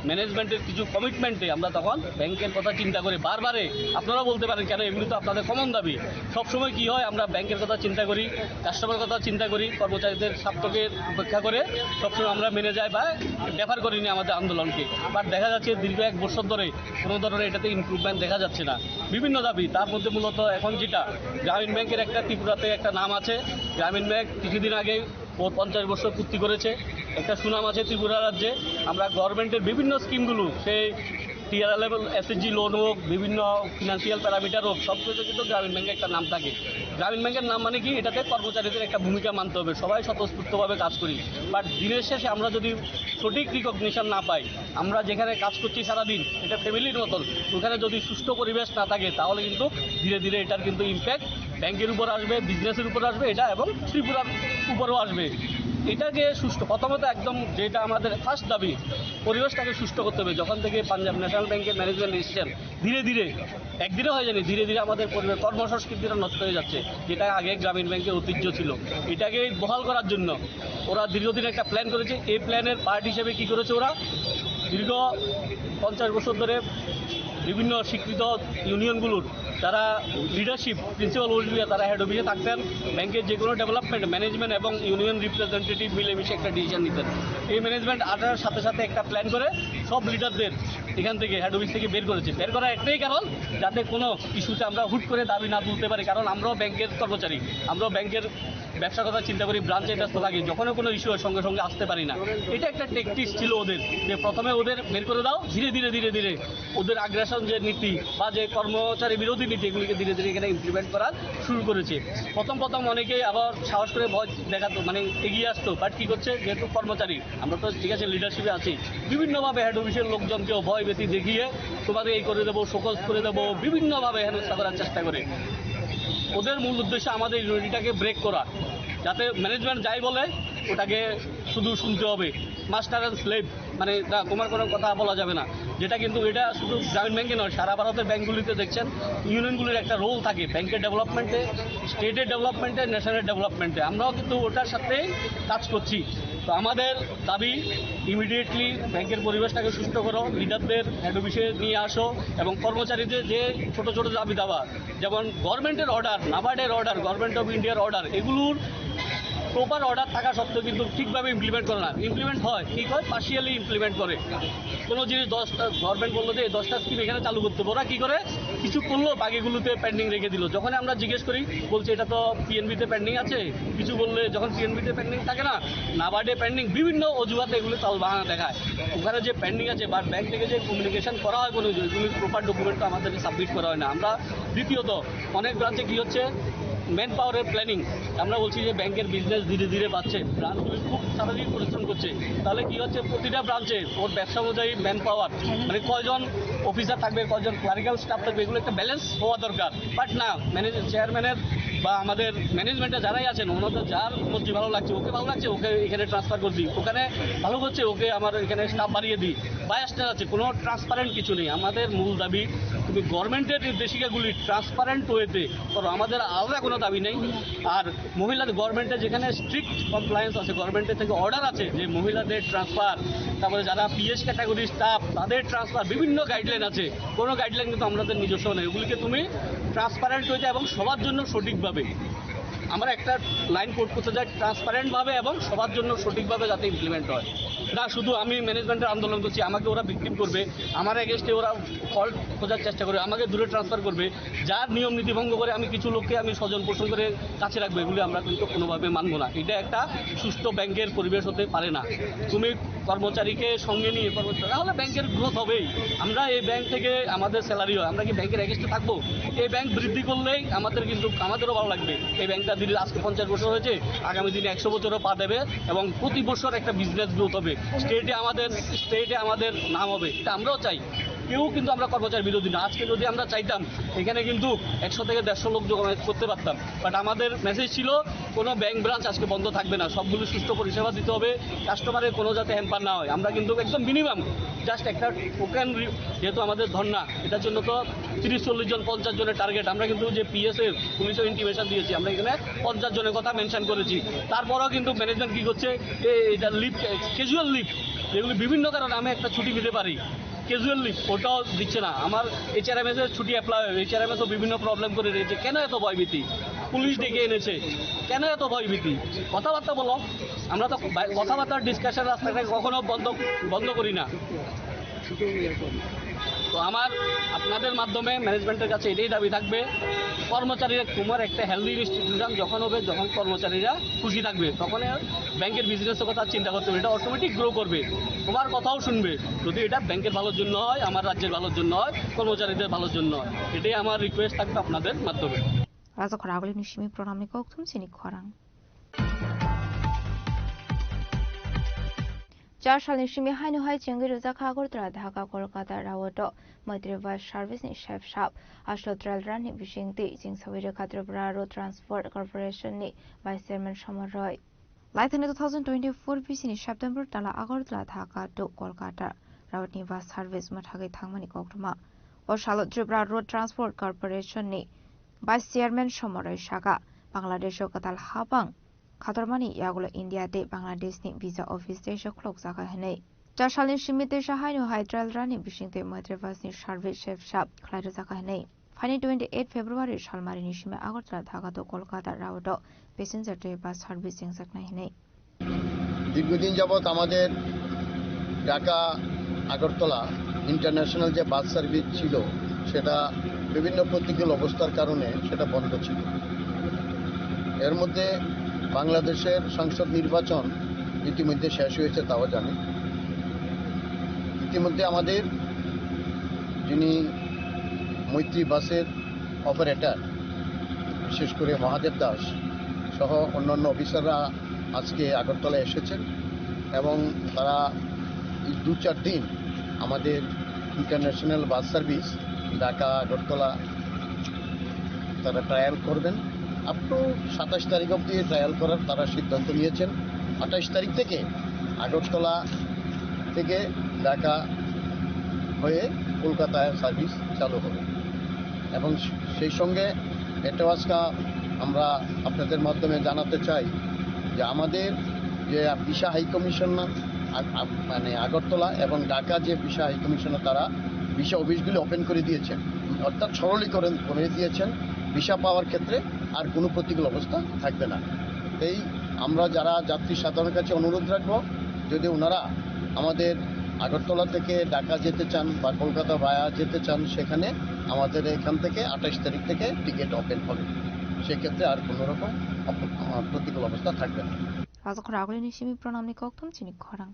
ম্যানেজমেন্টের কিছু কমিটমেন্টে আমরা তখন ব্যাংকের কথা চিন্তা করে বারবারে আপনারা বলতে পারেন কেন এগুলো তো আপনাদের কমন দাবি সব সময় কি হয় আমরা ব্যাংকের কথা চিন্তা করি কাস্টমার কথা চিন্তা করি কর্মচারীদের স্বার্থকে উপেক্ষা করে সবসময় আমরা মেনে যাই বা ডেফার করিনি আমাদের আন্দোলনকে বাট দেখা যাচ্ছে দীর্ঘ এক বছর ধরে কোনো ধরনের এটাতে ইমপ্রুভমেন্ট দেখা যাচ্ছে না বিভিন্ন দাবি তার মধ্যে মূলত এখন যেটা গ্রামীণ ব্যাংকের একটা ত্রিপুরাতে একটা নাম আছে গ্রামীণ ব্যাংক কিছুদিন আগে 50 বছর পূর্তি করেছে একটা সুনাম আছে ত্রিপুরা রাজ্যে আমরা গভর্নমেন্টের বিভিন্ন স্কিমগুলো সেই টিআর লেভেল এসএসজি লোন হোক বিভিন্ন ফিনান্সিয়াল প্যারামিটার হোক সব কিছু কিন্তু গ্রামীণ ব্যাংকের একটা নাম থাকে গ্রামীণ ব্যাংকের নাম মানে কি এটাতে কর্মচারীদের একটা ভূমিকা মানতে হবে সবাই স্বতঃস্ফূর্তভাবে কাজ করি বাট দিনের শেষে আমরা যদি সঠিক রিকগনিশন না পাই আমরা যেখানে কাজ করছি সারাদিন এটা ফ্যামিলির মতন ওখানে যদি সুস্থ পরিবেশ না থাকে তাহলে কিন্তু ধীরে ধীরে এটার কিন্তু ইম্প্যাক্ট ব্যাংকের উপর আসবে বিজনেসের উপর আসবে এটা এবং ত্রিপুরার উপরও আসবে এটাকে সুস্থ প্রথমত একদম যেটা আমাদের ফার্স্ট দাবি পরিবেশটাকে সুস্থ করতে হবে যখন থেকে পাঞ্জাব ন্যাশনাল ব্যাংকের ম্যানেজমেন্ট এসেছেন ধীরে ধীরে একদিনে হয়ে যায়নি ধীরে ধীরে আমাদের পরিবেশ কর্মসংস্কৃতিটা নষ্ট হয়ে যাচ্ছে যেটা আগে গ্রামীণ ব্যাংকের ঐতিহ্য ছিল এটাকে বহাল করার জন্য ওরা দীর্ঘদিন একটা প্ল্যান করেছে এই প্ল্যানের পার্ট হিসেবে কি করেছে ওরা দীর্ঘ 50 বছর ধরে বিভিন্ন স্বীকৃত ইউনিয়নগুলোর তারা লিডারশিপ প্রিন্সিপাল ওয়ার্ডে তারা হেড অফিসে থাকতেন ব্যাংকের যে কোনো ডেভেলপমেন্ট ম্যানেজমেন্ট এবং ইউনিয়ন রিপ্রেজেন্টেটিভ মিলেমিশে একটা ডিসিশন নিতেন এই ম্যানেজমেন্ট আটার সাথে সাথে একটা প্ল্যান করে সব লিডারদের এখান থেকে হেড অফিস থেকে বের করেছে বের করার একটাই কারণ যাতে কোনো ইস্যুতে আমরা হুট করে দাবি না তুলতে পারি কারণ আমরাও ব্যাংকের কর্মচারী আমরাও ব্যাংকের ব্যবসার কথা চিন্তা করি ব্রাঞ্চে ব্যস্ত থাকি যখনও কোনো ইস্যু হয় সঙ্গে সঙ্গে আসতে পারি না এটা একটা টেকটিক্স ছিল ওদের যে প্রথমে ওদের বের করে দাও ধীরে ধীরে ধীরে ধীরে ওদের আগ্রাসন যে নীতি বা যে কর্মচারী বিরোধী নীতি এগুলিকে ধীরে ধীরে এখানে ইমপ্লিমেন্ট করা শুরু করেছে প্রথম অনেকেই আবার সাহস করে ভয় দেখাতো মানে এগিয়ে আসতো বাট কী করছে যেহেতু কর্মচারী আমরা তো ঠিক আছে লিডারশিপে আছি বিভিন্নভাবে হেড
অফিসের লোকজনকেও ভয় ভীতি দেখিয়ে তোমাকে এই করে দেবো, শোকজ করে দেবো, বিভিন্নভাবে হেনস্থা করার চেষ্টা করে। ওদের মূল উদ্দেশ্য আমাদের ইউনিটিটাকে ব্রেক করা, যাতে ম্যানেজমেন্ট যাই বলে ওটাকে শুধু শুনতে হবে। মাস্টার অ্যান্ড স্লেভ, মানে তোমার কোনো কথা বলা যাবে না। যেটা কিন্তু এটা শুধু গ্রামীণ ব্যাংকে নয়, সারা ভারতের ব্যাংকগুলিতে দেখছেন ইউনিয়নগুলির একটা রোল থাকে ব্যাংকের ডেভেলপমেন্টে, স্টেটের ডেভেলপমেন্টে, ন্যাশনাল ডেভেলপমেন্টে। আমরাও কিন্তু ওটার সাথে কাজ করছি। তো আমাদের দাবি ইমিডিয়েটলি ব্যাংকের পরিবেশটাকে সুস্থ করো, লিডারদের হেড অফিসে নিয়ে আসো এবং কর্মচারীদের যে ছোট ছোট দাবি দাবা, যেমন গভর্নমেন্টের অর্ডার, নাবার্ডের অর্ডার, গভর্নমেন্ট অফ ইন্ডিয়ার অর্ডার, এগুলোর প্রপার অর্ডার থাকা সত্ত্বেও কিন্তু ঠিকভাবে ইমপ্লিমেন্ট করে না। ইমপ্লিমেন্ট হয়, ঠিক হয়, পার্শিয়ালি ইমপ্লিমেন্ট করে। কোনো জিনিস 10টা গভর্নমেন্ট বললো যে 10টা স্কিম এখানে চালু করতে, ওরা কী করে কিছু করলো, বাকিগুলোতে পেন্ডিং রেখে দিল। যখন আমরা জিজ্ঞেস করি বলছে এটা তো পিএনবিতে পেন্ডিং আছে, কিছু বললে যখন পিএনবিতে পেন্ডিং থাকে না, নাবার্ডে পেন্ডিং, বিভিন্ন অজুহাতে এগুলো তাল বাহানা দেখায়। ওখানে যে পেন্ডিং আছে বা ব্যাংক থেকে যে কমিউনিকেশন করা হয় কোনো এগুলির প্রপার ডকুমেন্টটা আমাদেরকে সাবমিট করা হয় না। আমরা দ্বিতীয়ত অনেক ব্রাঞ্চে কী হচ্ছে, ম্যান পাওয়ারের প্ল্যানিং। আমরা বলছি যে ব্যাংকের বিজনেস ধীরে ধীরে বাড়ছে, ব্রাঞ্চগুলি খুব সারাদিন পরিশ্রম করছে, তাহলে কি হচ্ছে প্রতিটা ব্রাঞ্চে ওর ব্যবসা অনুযায়ী ম্যান পাওয়ার, মানে কয়জন অফিসার থাকবে, কয়জন ক্লারিক্যাল স্টাফ থাকবে, এগুলো একটা ব্যালেন্স হওয়া দরকার। বাট না, চেয়ারম্যানের বা আমাদের ম্যানেজমেন্টে যারাই আছেন ওনাদের যার মর্জি ভালো লাগছে, ওকে ভালো লাগছে ওকে এখানে ট্রান্সফার করে দিই, ওখানে ভালো করছে ওকে আমার এখানে স্টাফ বাড়িয়ে দিই, বায়াসটা আছে, কোনো ট্রান্সপারেন্ট কিছু নেই। আমাদের মূল দাবি তুমি গভর্নমেন্টের নির্দেশিকাগুলি ট্রান্সপারেন্ট ওয়েতে করো, আমাদের আলাদা কোনো দাবি নেই। আর মহিলাদের গভর্নমেন্টের যেখানে স্ট্রিক্ট কমপ্লায়েন্স আছে, গভর্নমেন্টের থেকে অর্ডার আছে যে মহিলাদের ট্রান্সফার, তারপরে যারা পিএস ক্যাটাগরি স্টাফ তাদের ট্রান্সফার, বিভিন্ন গাইডলাইন আছে। কোনো গাইডলাইন কিন্তু আমাদের নিজস্ব নেই, ওগুলিকে তুমি ট্রান্সপারেন্ট হয়েছে এবং সবার জন্য সঠিকভাবে, আমরা একটা লাইন কোড করতে চাই, ট্রান্সপারেন্টভাবে এবং সবার জন্য সঠিকভাবে যাতে ইমপ্লিমেন্ট হয়। না শুধু আমি ম্যানেজমেন্টের আন্দোলন করছি, আমাকে ওরা ভিক্টিম করবে, আমার এগেনস্টে ওরা ফল্ট খোঁজার চেষ্টা করবে, আমাকে দূরে ট্রান্সফার করবে, যার নিয়ম নীতি ভঙ্গ করে আমি কিছু লোককে আমি স্বজন পোষণ করে কাছে রাখবো, এগুলি আমরা কিন্তু কোনোভাবে মানবো না। এটা একটা সুস্থ ব্যাংকের পরিবেশ হতে পারে না। তুমি কর্মচারীকে সঙ্গে নিয়ে তাহলে ব্যাংকের গ্রোথ হবেই। আমরা এই ব্যাংক থেকে আমাদের স্যালারি হয়, আমরা কি ব্যাংকের এগেনস্টে থাকবো? এই ব্যাংক বৃদ্ধি করলেই আমাদের কিন্তু আমাদেরও ভালো লাগবে। এই ব্যাংকটা দিল্লি আজকে 50 বছর হয়েছে, আগামী দিনে 100 বছরও পা দেবে এবং প্রতি বছর একটা বিজনেস গ্রোথ হবে, স্টেটে আমাদের নাম হবে, এটা আমরাও চাই। কেউ কিন্তু আমরা কর্মচারী বিরোধী না। আজকে যদি আমরা চাইতাম এখানে কিন্তু 100 থেকে 150 লোক জমায়েত করতে পারতাম, বাট আমাদের মেসেজ ছিল কোনো ব্যাংক ব্রাঞ্চ আজকে বন্ধ থাকবে না, সবগুলো সুষ্ঠু পরিষেবা দিতে হবে, কাস্টমারের কোনো যাতে হ্যাম্পার না হয়। আমরা কিন্তু একদম মিনিমাম জাস্ট একটা টোকেন, যেহেতু আমাদের ধর্না, এটার জন্য তো 30-40 জন 50 জনের টার্গেট। আমরা কিন্তু যে পিএসএ পুলিশের ইন্টিমেশন দিয়েছি, আমরা এখানে 50 জনের কথা মেনশন করেছি। তারপরেও কিন্তু ম্যানেজমেন্ট কী করছে, এটা লিভ, ক্যাজুয়াল লিভ, যেগুলি বিভিন্ন কারণে আমি একটা ছুটি নিতে পারি, ক্যাজুয়াল লিভ ওটাও দিচ্ছে না। আমার HRMS এর ছুটি অ্যাপ্লাই হয়, HRMS ও বিভিন্ন প্রবলেম করে রয়েছে। কেন এত ভয়ভীতি? পুলিশ ডেকে এনেছে, কেন এত ভয়ভীতি? কথাবার্তা বলো, আমরা তো কথাবার্তার ডিসকাশন রাস্তাটাকে কখনো বন্ধ করি না। তো আমার আপনাদের মাধ্যমে ম্যানেজমেন্টের কাছে এটাই দাবি থাকবে, কর্মচারীরা, তোমার একটা হেলদি ইনস্টিটিউশন যখন হবে, যখন কর্মচারীরা খুশি থাকবে, তখন ব্যাংকের বিজনেসের কথা চিন্তা করতে হবে, এটা অটোমেটিক গ্রো করবে, তোমার কথাও শুনবে। যদি এটা ব্যাংকের ভালোর জন্য হয়, আমার রাজ্যের ভালোর জন্য হয়, কর্মচারীদের ভালোর জন্য হয়, এটাই আমার রিকোয়েস্ট থাকবে আপনাদের মাধ্যমে।
রাজা খরাগলি নিশিমি প্রণামী কৌতুম চিনি খরাং 4 সালের সিমি হাইনো হাই চেঙ্গি রোজাখা আগরতলা ঢাকা কলকাতা রাওয়াট মৈত্রী বাস সার্ভিসনি শেফ সাপ আসলো ট্রেল রাননি বিশিংতি জিংসাউরি খাত্রপুরা রোড ট্রান্সপোর্ট কর্পোরেশননি ভাইস চেয়ারম্যান সমরয় লাইথানি 2024 বিসিনি সেপ্টেম্বর তালা আগরতলা ঢাকা টু কলকাতা রাওয়াটনি বাস সার্ভিস মাথাগै থাংমানি কক্রমা ও সালো ত্রিপুরা রোড ট্রান্সপোর্ট কর্পোরেশননি ভাইস চেয়ারম্যান সমরয় শাখা বাংলাদেশ কাতাল হাবাং খাতরমানি ইয়াগুলো ইন্ডিয়াতে বাংলাদেশনি ভিসা অফিস দেশে ক্লক জায়গা হেনে 4 সালের সীমিতে সাহায্য হাইড্রাল রানি বিশিংতে মৈত্রীবাসনি সার্ভিস শেফ সাপ খাইরো জায়গা হেনে ফাইনি 28 ফেব্রুয়ারি সালমারিনি সীমে Agartala Dhaka to Kolkata route passenger train bus service চেংসাকনা হেনে
দীর্ঘদিন যাবত আমাদের ঢাকা আগরতলা ইন্টারন্যাশনাল যে বাস সার্ভিস ছিল সেটা বিভিন্ন প্রতিকূল অবস্থার কারণে সেটা বন্ধ ছিল। এর মধ্যে বাংলাদেশের সংসদ নির্বাচন ইতিমধ্যে শেষ হয়েছে, তাও জানি। ইতিমধ্যে আমাদের যিনি মৈত্রী বাসের অপারেটর, বিশেষ করে মহাদেব দাস সহ অন্যান্য অফিসাররা আজকে আগরতলা এসেছেন এবং তারা 2-4 দিন আমাদের international bus service Dhaka Agartala তারা ট্রায়াল করবেন। আপ টু 27 তারিখ অবধি ট্রায়াল করার তারা সিদ্ধান্ত নিয়েছেন। 28 তারিখ থেকে আগরতলা থেকে ঢাকা হয়ে কলকাতায় সার্ভিস চালু হবে। এবং সেই সঙ্গে এটাও আজকে আমরা আপনাদের মাধ্যমে জানাতে চাই যে আমাদের যে ভিসা হাই কমিশনার মানে আগরতলা এবং ঢাকা যে ভিসা হাই কমিশনার তারা ভিসা অফিসগুলি ওপেন করে দিয়েছেন, অর্থাৎ সরলীকরণ করে দিয়েছেন। ভিসা পাওয়ার ক্ষেত্রে আর কোনো প্রতিকূল অবস্থা থাকবে না। এই আমরা যারা যাত্রী সাধারণের কাছে অনুরোধ রাখবো, যদি ওনারা আমাদের আগরতলা থেকে ঢাকা যেতে চান বা কলকাতা ভায়া যেতে চান, সেখানে আমাদের এখান থেকে 28 তারিখ থেকে টিকিট ওপেন হবে। সেক্ষেত্রে আর কোনো রকম প্রতিকূল অবস্থা থাকবে না।
রাজখর আগলিনি সিমি প্রণামনি কক্তম চিনি খরাং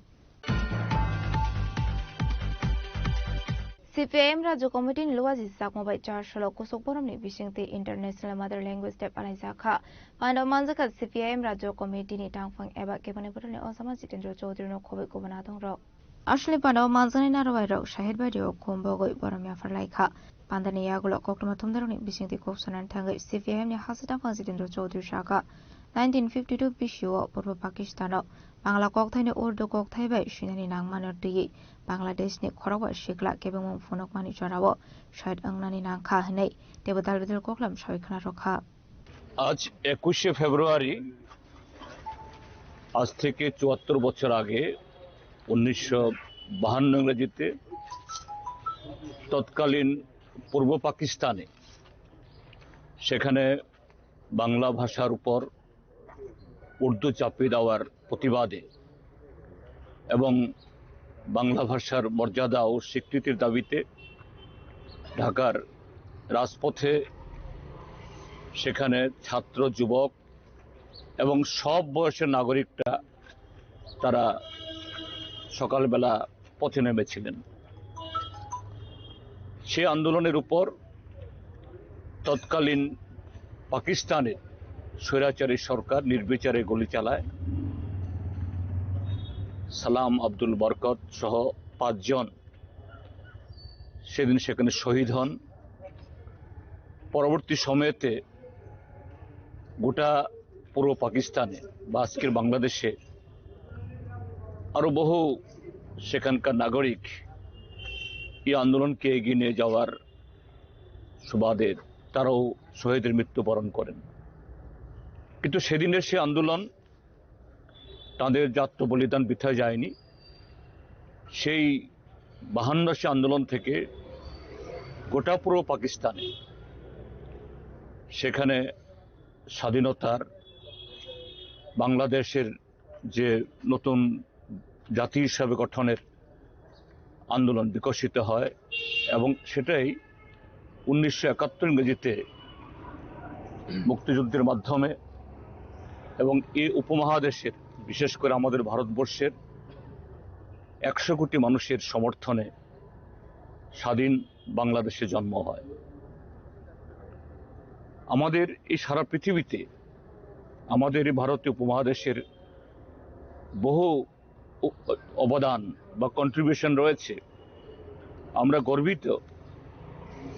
CPIM রাজ্য কমিটিनि লুয়াজি সাকমবাই চারশল কুসুক বরমনি বিশিংতি ইন্টারন্যাশনাল মাদার ল্যাঙ্গুয়েজ টেপ আলাইজাখা পান্ডাव मानजाखा CPIM রাজ্য কমিটিनि টাংফাং এবা কেবানি বদলনি অসামা জিতেন্দ্র চৌধুরীনো খবই গবনা দংর আসলে পান্ডাव मानजानि नारवाइराव शाहिद बायदियाव खमबगै बरमिया फरलाइखा पान्दानि यागुल कक्टमा थुमदारनि बिसिंति कपसनान थांगै CPIM नि हासिटांफां जितेंद्र चौधुरी शाखा 1952 बिसियाव पूर्व पाकिस्तानाव बांला कक्थाइनि उर्दू कक्थाइबाय सुनानि नांमानो दैयै बांलादेशनि खरावा शिखला केबेमुं फुनकमानि जराव शहीद अंगनानि नांखा हनै देबो दालबिदल कक्लाम सयखना रखा।
आज 21 ফেব্রুয়ারি आज থেকে 74 বছর আগে 1952 ইংরেজিতে তৎকালীন পূর্ব পাকিস্তানে সেখানে বাংলা ভাষার উপর উর্দু চাপিয়ে দেওয়ার প্রতিবাদে এবং বাংলা ভাষার মর্যাদা ও স্বীকৃতির দাবিতে ঢাকার রাজপথে সেখানে ছাত্র যুবক এবং সব বয়সের নাগরিকরা তারা সকালবেলা পথে নেমেছিলেন। সেই আন্দোলনের উপর তৎকালীন পাকিস্তানের স্বৈরাচারী সরকার নির্বিচারে গুলি চালায়। সালাম আব্দুল বরকত সহ 5 জন সেদিন সেখানে শহীদ হন। পরবর্তী সময়েতে গোটা পূর্ব পাকিস্তানে বা আজকের বাংলাদেশে আরো বহু সেখানকার নাগরিক এই আন্দোলনকে এগিয়ে নিয়ে যাওয়ার সুবাদে তারাও শহীদের মৃত্যুবরণ করেন। কিন্তু সেদিনের সে আন্দোলন তাদের জাতীয় বলিদান বৃথা যায়নি। সেই 52 আন্দোলন থেকে গোটা পূর্ব পাকিস্তানে সেখানে স্বাধীনতার বাংলাদেশের যে নতুন জাতি হিসাবে গঠনের আন্দোলন বিকশিত হয় এবং সেটাই 1971 ইংরেজিতে মুক্তিযুদ্ধের মাধ্যমে এবং এই উপমহাদেশের বিশেষ করে আমাদের ভারতবর্ষের 100 কোটি মানুষের সমর্থনে স্বাধীন বাংলাদেশে জন্ম হয়। আমাদের এই সারা পৃথিবীতে আমাদের এই ভারতীয় উপমহাদেশের বহু অবদান বা কন্ট্রিবিউশন রয়েছে। আমরা গর্বিত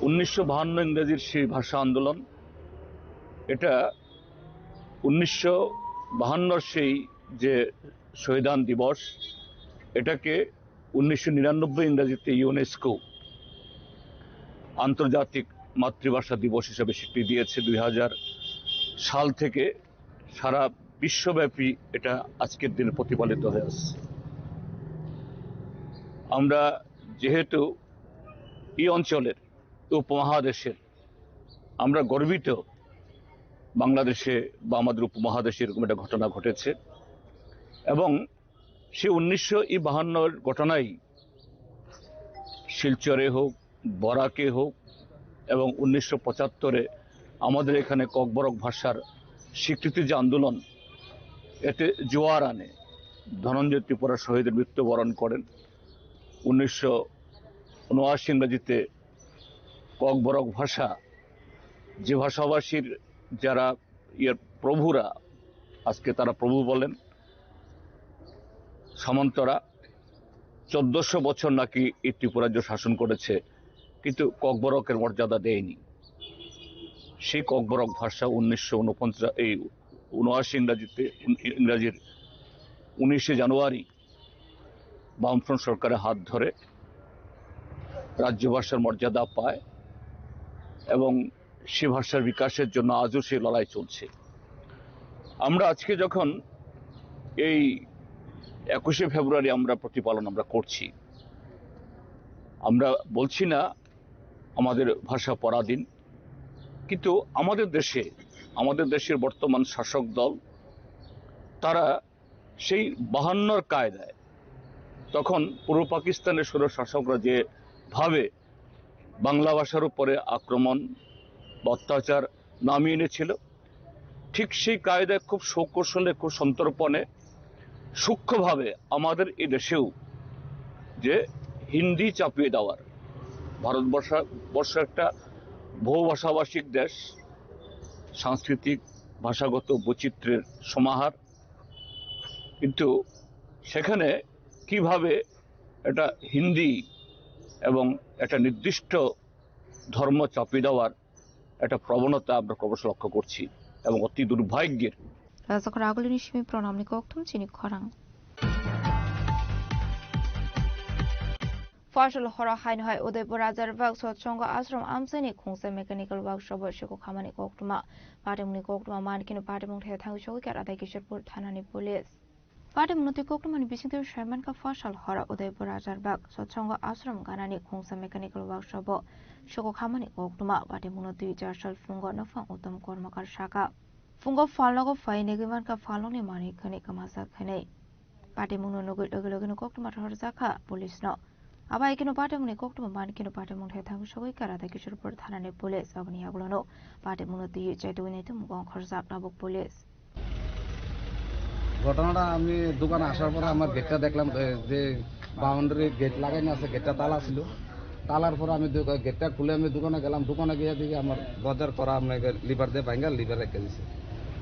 1952 ইংরেজির সেই ভাষা আন্দোলন, এটা 1952 সেই যে শহীদান দিবস, এটাকে 1999 ইংরেজিতে ইউনেস্কো আন্তর্জাতিক মাতৃভাষা দিবস হিসেবে স্বীকৃতি দিয়েছে। 2000 সাল থেকে সারা বিশ্বব্যাপী এটা আজকের দিনে প্রতিপালিত হয়ে আসছে। আমরা যেহেতু এই অঞ্চলের উপমহাদেশের, আমরা গর্বিত বাংলাদেশে বা আমাদের উপমহাদেশে এরকম একটা ঘটনা ঘটেছে এবং সে 1952 ঘটনাই শিলচরে হোক, বরাকে হোক এবং 1975 আমাদের এখানে ককবরক ভাষার স্বীকৃতির যে আন্দোলন, এতে জোয়ার আনে। ধনঞ্জয় ত্রিপুরা শহীদের মৃত্যুবরণ করেন। 1979 ইংরেজিতে ককবরক ভাষা, যে ভাষাভাষীর যারা প্রভুরা, আজকে তারা প্রভু বলেন, সামন্তরা, 1400 বছর নাকি এই ত্রিপুরাজ্য শাসন করেছে, কিন্তু ককবরকের মর্যাদা দেয়নি। সেই ককবরক ভাষা 1979 ইংরাজির 19শে জানুয়ারি বামফ্রন্ট সরকারের হাত ধরে রাজ্য ভাষার মর্যাদা পায় এবং সে ভাষার বিকাশের জন্য আজও সেই লড়াই চলছে। আমরা আজকে যখন এই 21শে ফেব্রুয়ারি আমরা প্রতিপালন করছি, আমরা বলছি না আমাদের ভাষা পরাধীন, কিন্তু আমাদের দেশের বর্তমান শাসক দল তারা সেই 52 কায়দায় তখন পূর্ব পাকিস্তানের স্বৈরশাসকরা যেভাবে বাংলা ভাষার উপরে আক্রমণ বা অত্যাচার নামিয়ে এনেছিল, ঠিক সেই কায়দায় খুব সৌকৌশলে, খুব সন্তর্পণে, সূক্ষ্মভাবে আমাদের এই দেশেও যে হিন্দি চাপিয়ে দেওয়ার, ভারতবর্ষ একটা বহুভাষাভাষিক দেশ, সাংস্কৃতিক ভাষাগত বৈচিত্র্যের সমাহার, কিন্তু সেখানে কিভাবে এটা হিন্দি এবং একটা নির্দিষ্ট ধর্ম চাপিয়ে দেওয়ার একটা প্রবণতা আমরা ক্রমশ লক্ষ্য করছি এবং অতি দুর্ভাগ্যের।
রাজকর আগলিনী সিমি প্রণামনি কক্তুম চিনি খরাং ফসল হরা হাইন হয় উদয়পুর রাজার বাগ সৎসঙ্গ আশ্রম আমসানি খুংসে মেকানিক্যাল ওয়ার্কশপ শিক্ষক খামানি কক্তুমা পাটেমুনি কক্তুমা মানকিনো পাটেমুং ঠে থাঙ্গি সগিকার আদায় কিশোরপুর থানানি পুলিশ পাটেমুনতি কক্তুমানি বিসিংতে শর্মানকা ফসল হরা উদয়পুর রাজার বাগ সৎসঙ্গ আশ্রম গানানি খুংসে মেকানিক্যাল ওয়ার্কশপ শিক্ষক খামানি কক্তুমা পাটেমুনতি 4 সাল ফুঙ্গ নফাং উত্তম কর্মকার শাখা ফুঙ্গ ফালনগো ফাই নেগিমানকা ফালনি মানি খনি কামাসা খনি পাটেমুনো নগৈ লগলগিনো কক্তুমা হর জাখা পুলিশ ন আবাই কিনো পাটেমুনি কক্তুমা মানকিনো পাটেমুং ঠে থাঙ্গি সগিকার আদায় কিশোরপুর থানানি পুলিশ অবনি আগলনো পাটেমুনতি চাইতুইনাইতে মুগং খরজাব নাবুক পুলিশ।
ঘটনাটা আমি দোকানে আসার পরে আমার গেটটা দেখলাম যে বাউন্ডারি গেট লাগাইনি আছে, গেটটা তালা ছিল। তালার পরে আমি গেটটা খুলে আমি দোকানে গেলাম। দোকানে গিয়ে দেখি আমার দরজার করা আপনাকে লিভার দিয়ে ভাঙ্গা লিভার রেখে দিছে।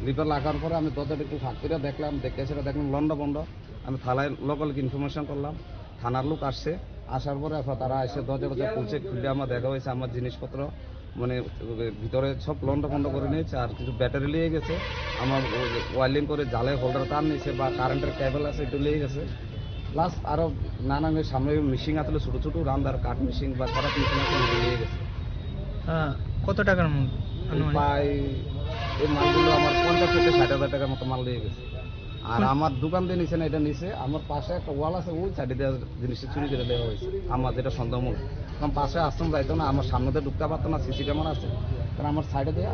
লিভার লাগার পরে আমি দরজাটা একটু ফাঁক করে দেখলাম, দেখে সেটা দেখলাম লন্ডা বন্ধ। আমি থানায় লোকালকে ইনফরমেশন করলাম, থানার লোক আসছে। আসার পরে তারা এসে দরজা খুলছে, খুলে আমার দেখা হয়েছে আমার জিনিসপত্র মানে ভিতরে সব লন্ডা ফন্ড করে নিয়েছে, আর কিছু ব্যাটারি নিয়ে গেছে, আমার ওয়াইলিং করে জালে হোল্ডার তার নিয়েছে বা কারেন্টের কেবল আছে একটু নিয়ে গেছে। প্লাস আরও নানান সামনে মেশিন আসলে ছোটো ছোটো রান্দার কাঠ মেশিন বা খারাপ মেশিন আছে নিয়ে গেছে।
কত টাকার
প্রায় এই মালগুলো আমার 50 থেকে 60,000 টাকার মতো মাল নিয়ে গেছে। আর আমার দোকান দিয়ে নিচে না, এটা নিচে আমার পাশে একটা ওয়াল আছে, ওই সাইডে দেওয়া জিনিসটা চুরি করে দেওয়া হয়েছে আমার, যেটা সন্দেহমূলক। কারণ পাশে আশ্রম যাইতো না, আমার সামনে দিয়ে ঢুকতে পারতো না, সিসি ক্যামেরা আছে। কারণ আমার সাইডে দেওয়া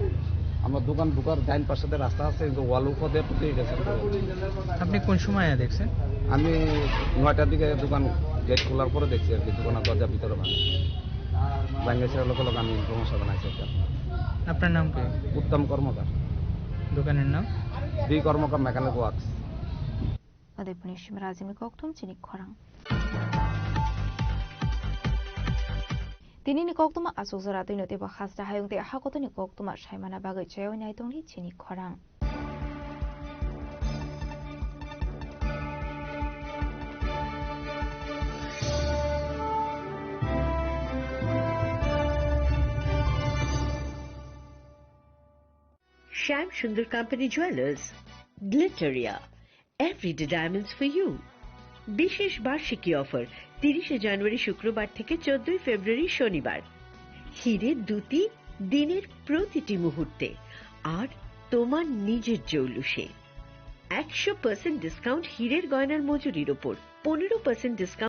আমার দোকান ঢুকার ডাইন পাশে রাস্তা আছে, কিন্তু ওয়াল উপর দিয়ে ঢুকে গেছে।
আপনি কোন সময় দেখছেন?
আমি 9টার দিকে দোকান গেট খোলার পরে দেখছি আর কি, দোকানের দরজা ভিতরে ভাঙে লোক আমি সমস্যা বানাইছি।
আপনার নাম কি?
উত্তম কর্মকার।
দোকানের নাম?
বি কর্মকার মেকানিক ওয়ার্কস।
উদয়পুর নিশ্চিম রাজিমি কক্তুম চিনি খরাং তিনি কক্তুমা আসুক জরা তৈনতে বা খাসটা হায়ংতে হাকতনি কক্তুমা সাইমানা বাগৈ চায়ও নাইতংনি চিনি খরাং
Shyam Sundar Company Jewelers, Glitteria, everyday diamonds for you. বিশেষ বার্ষিকী অফার 30 জানুয়ারি শুক্রবার থেকে 14 ফেব্রুয়ারি শনিবার। হীরের দুটি দিনের প্রতিটি মুহূর্তে আর তোমার নিজের জৌলুসে 100% ডিসকাউন্ট হীরের গয়নার মজুরির উপর, 15% ডিসকাউন্ট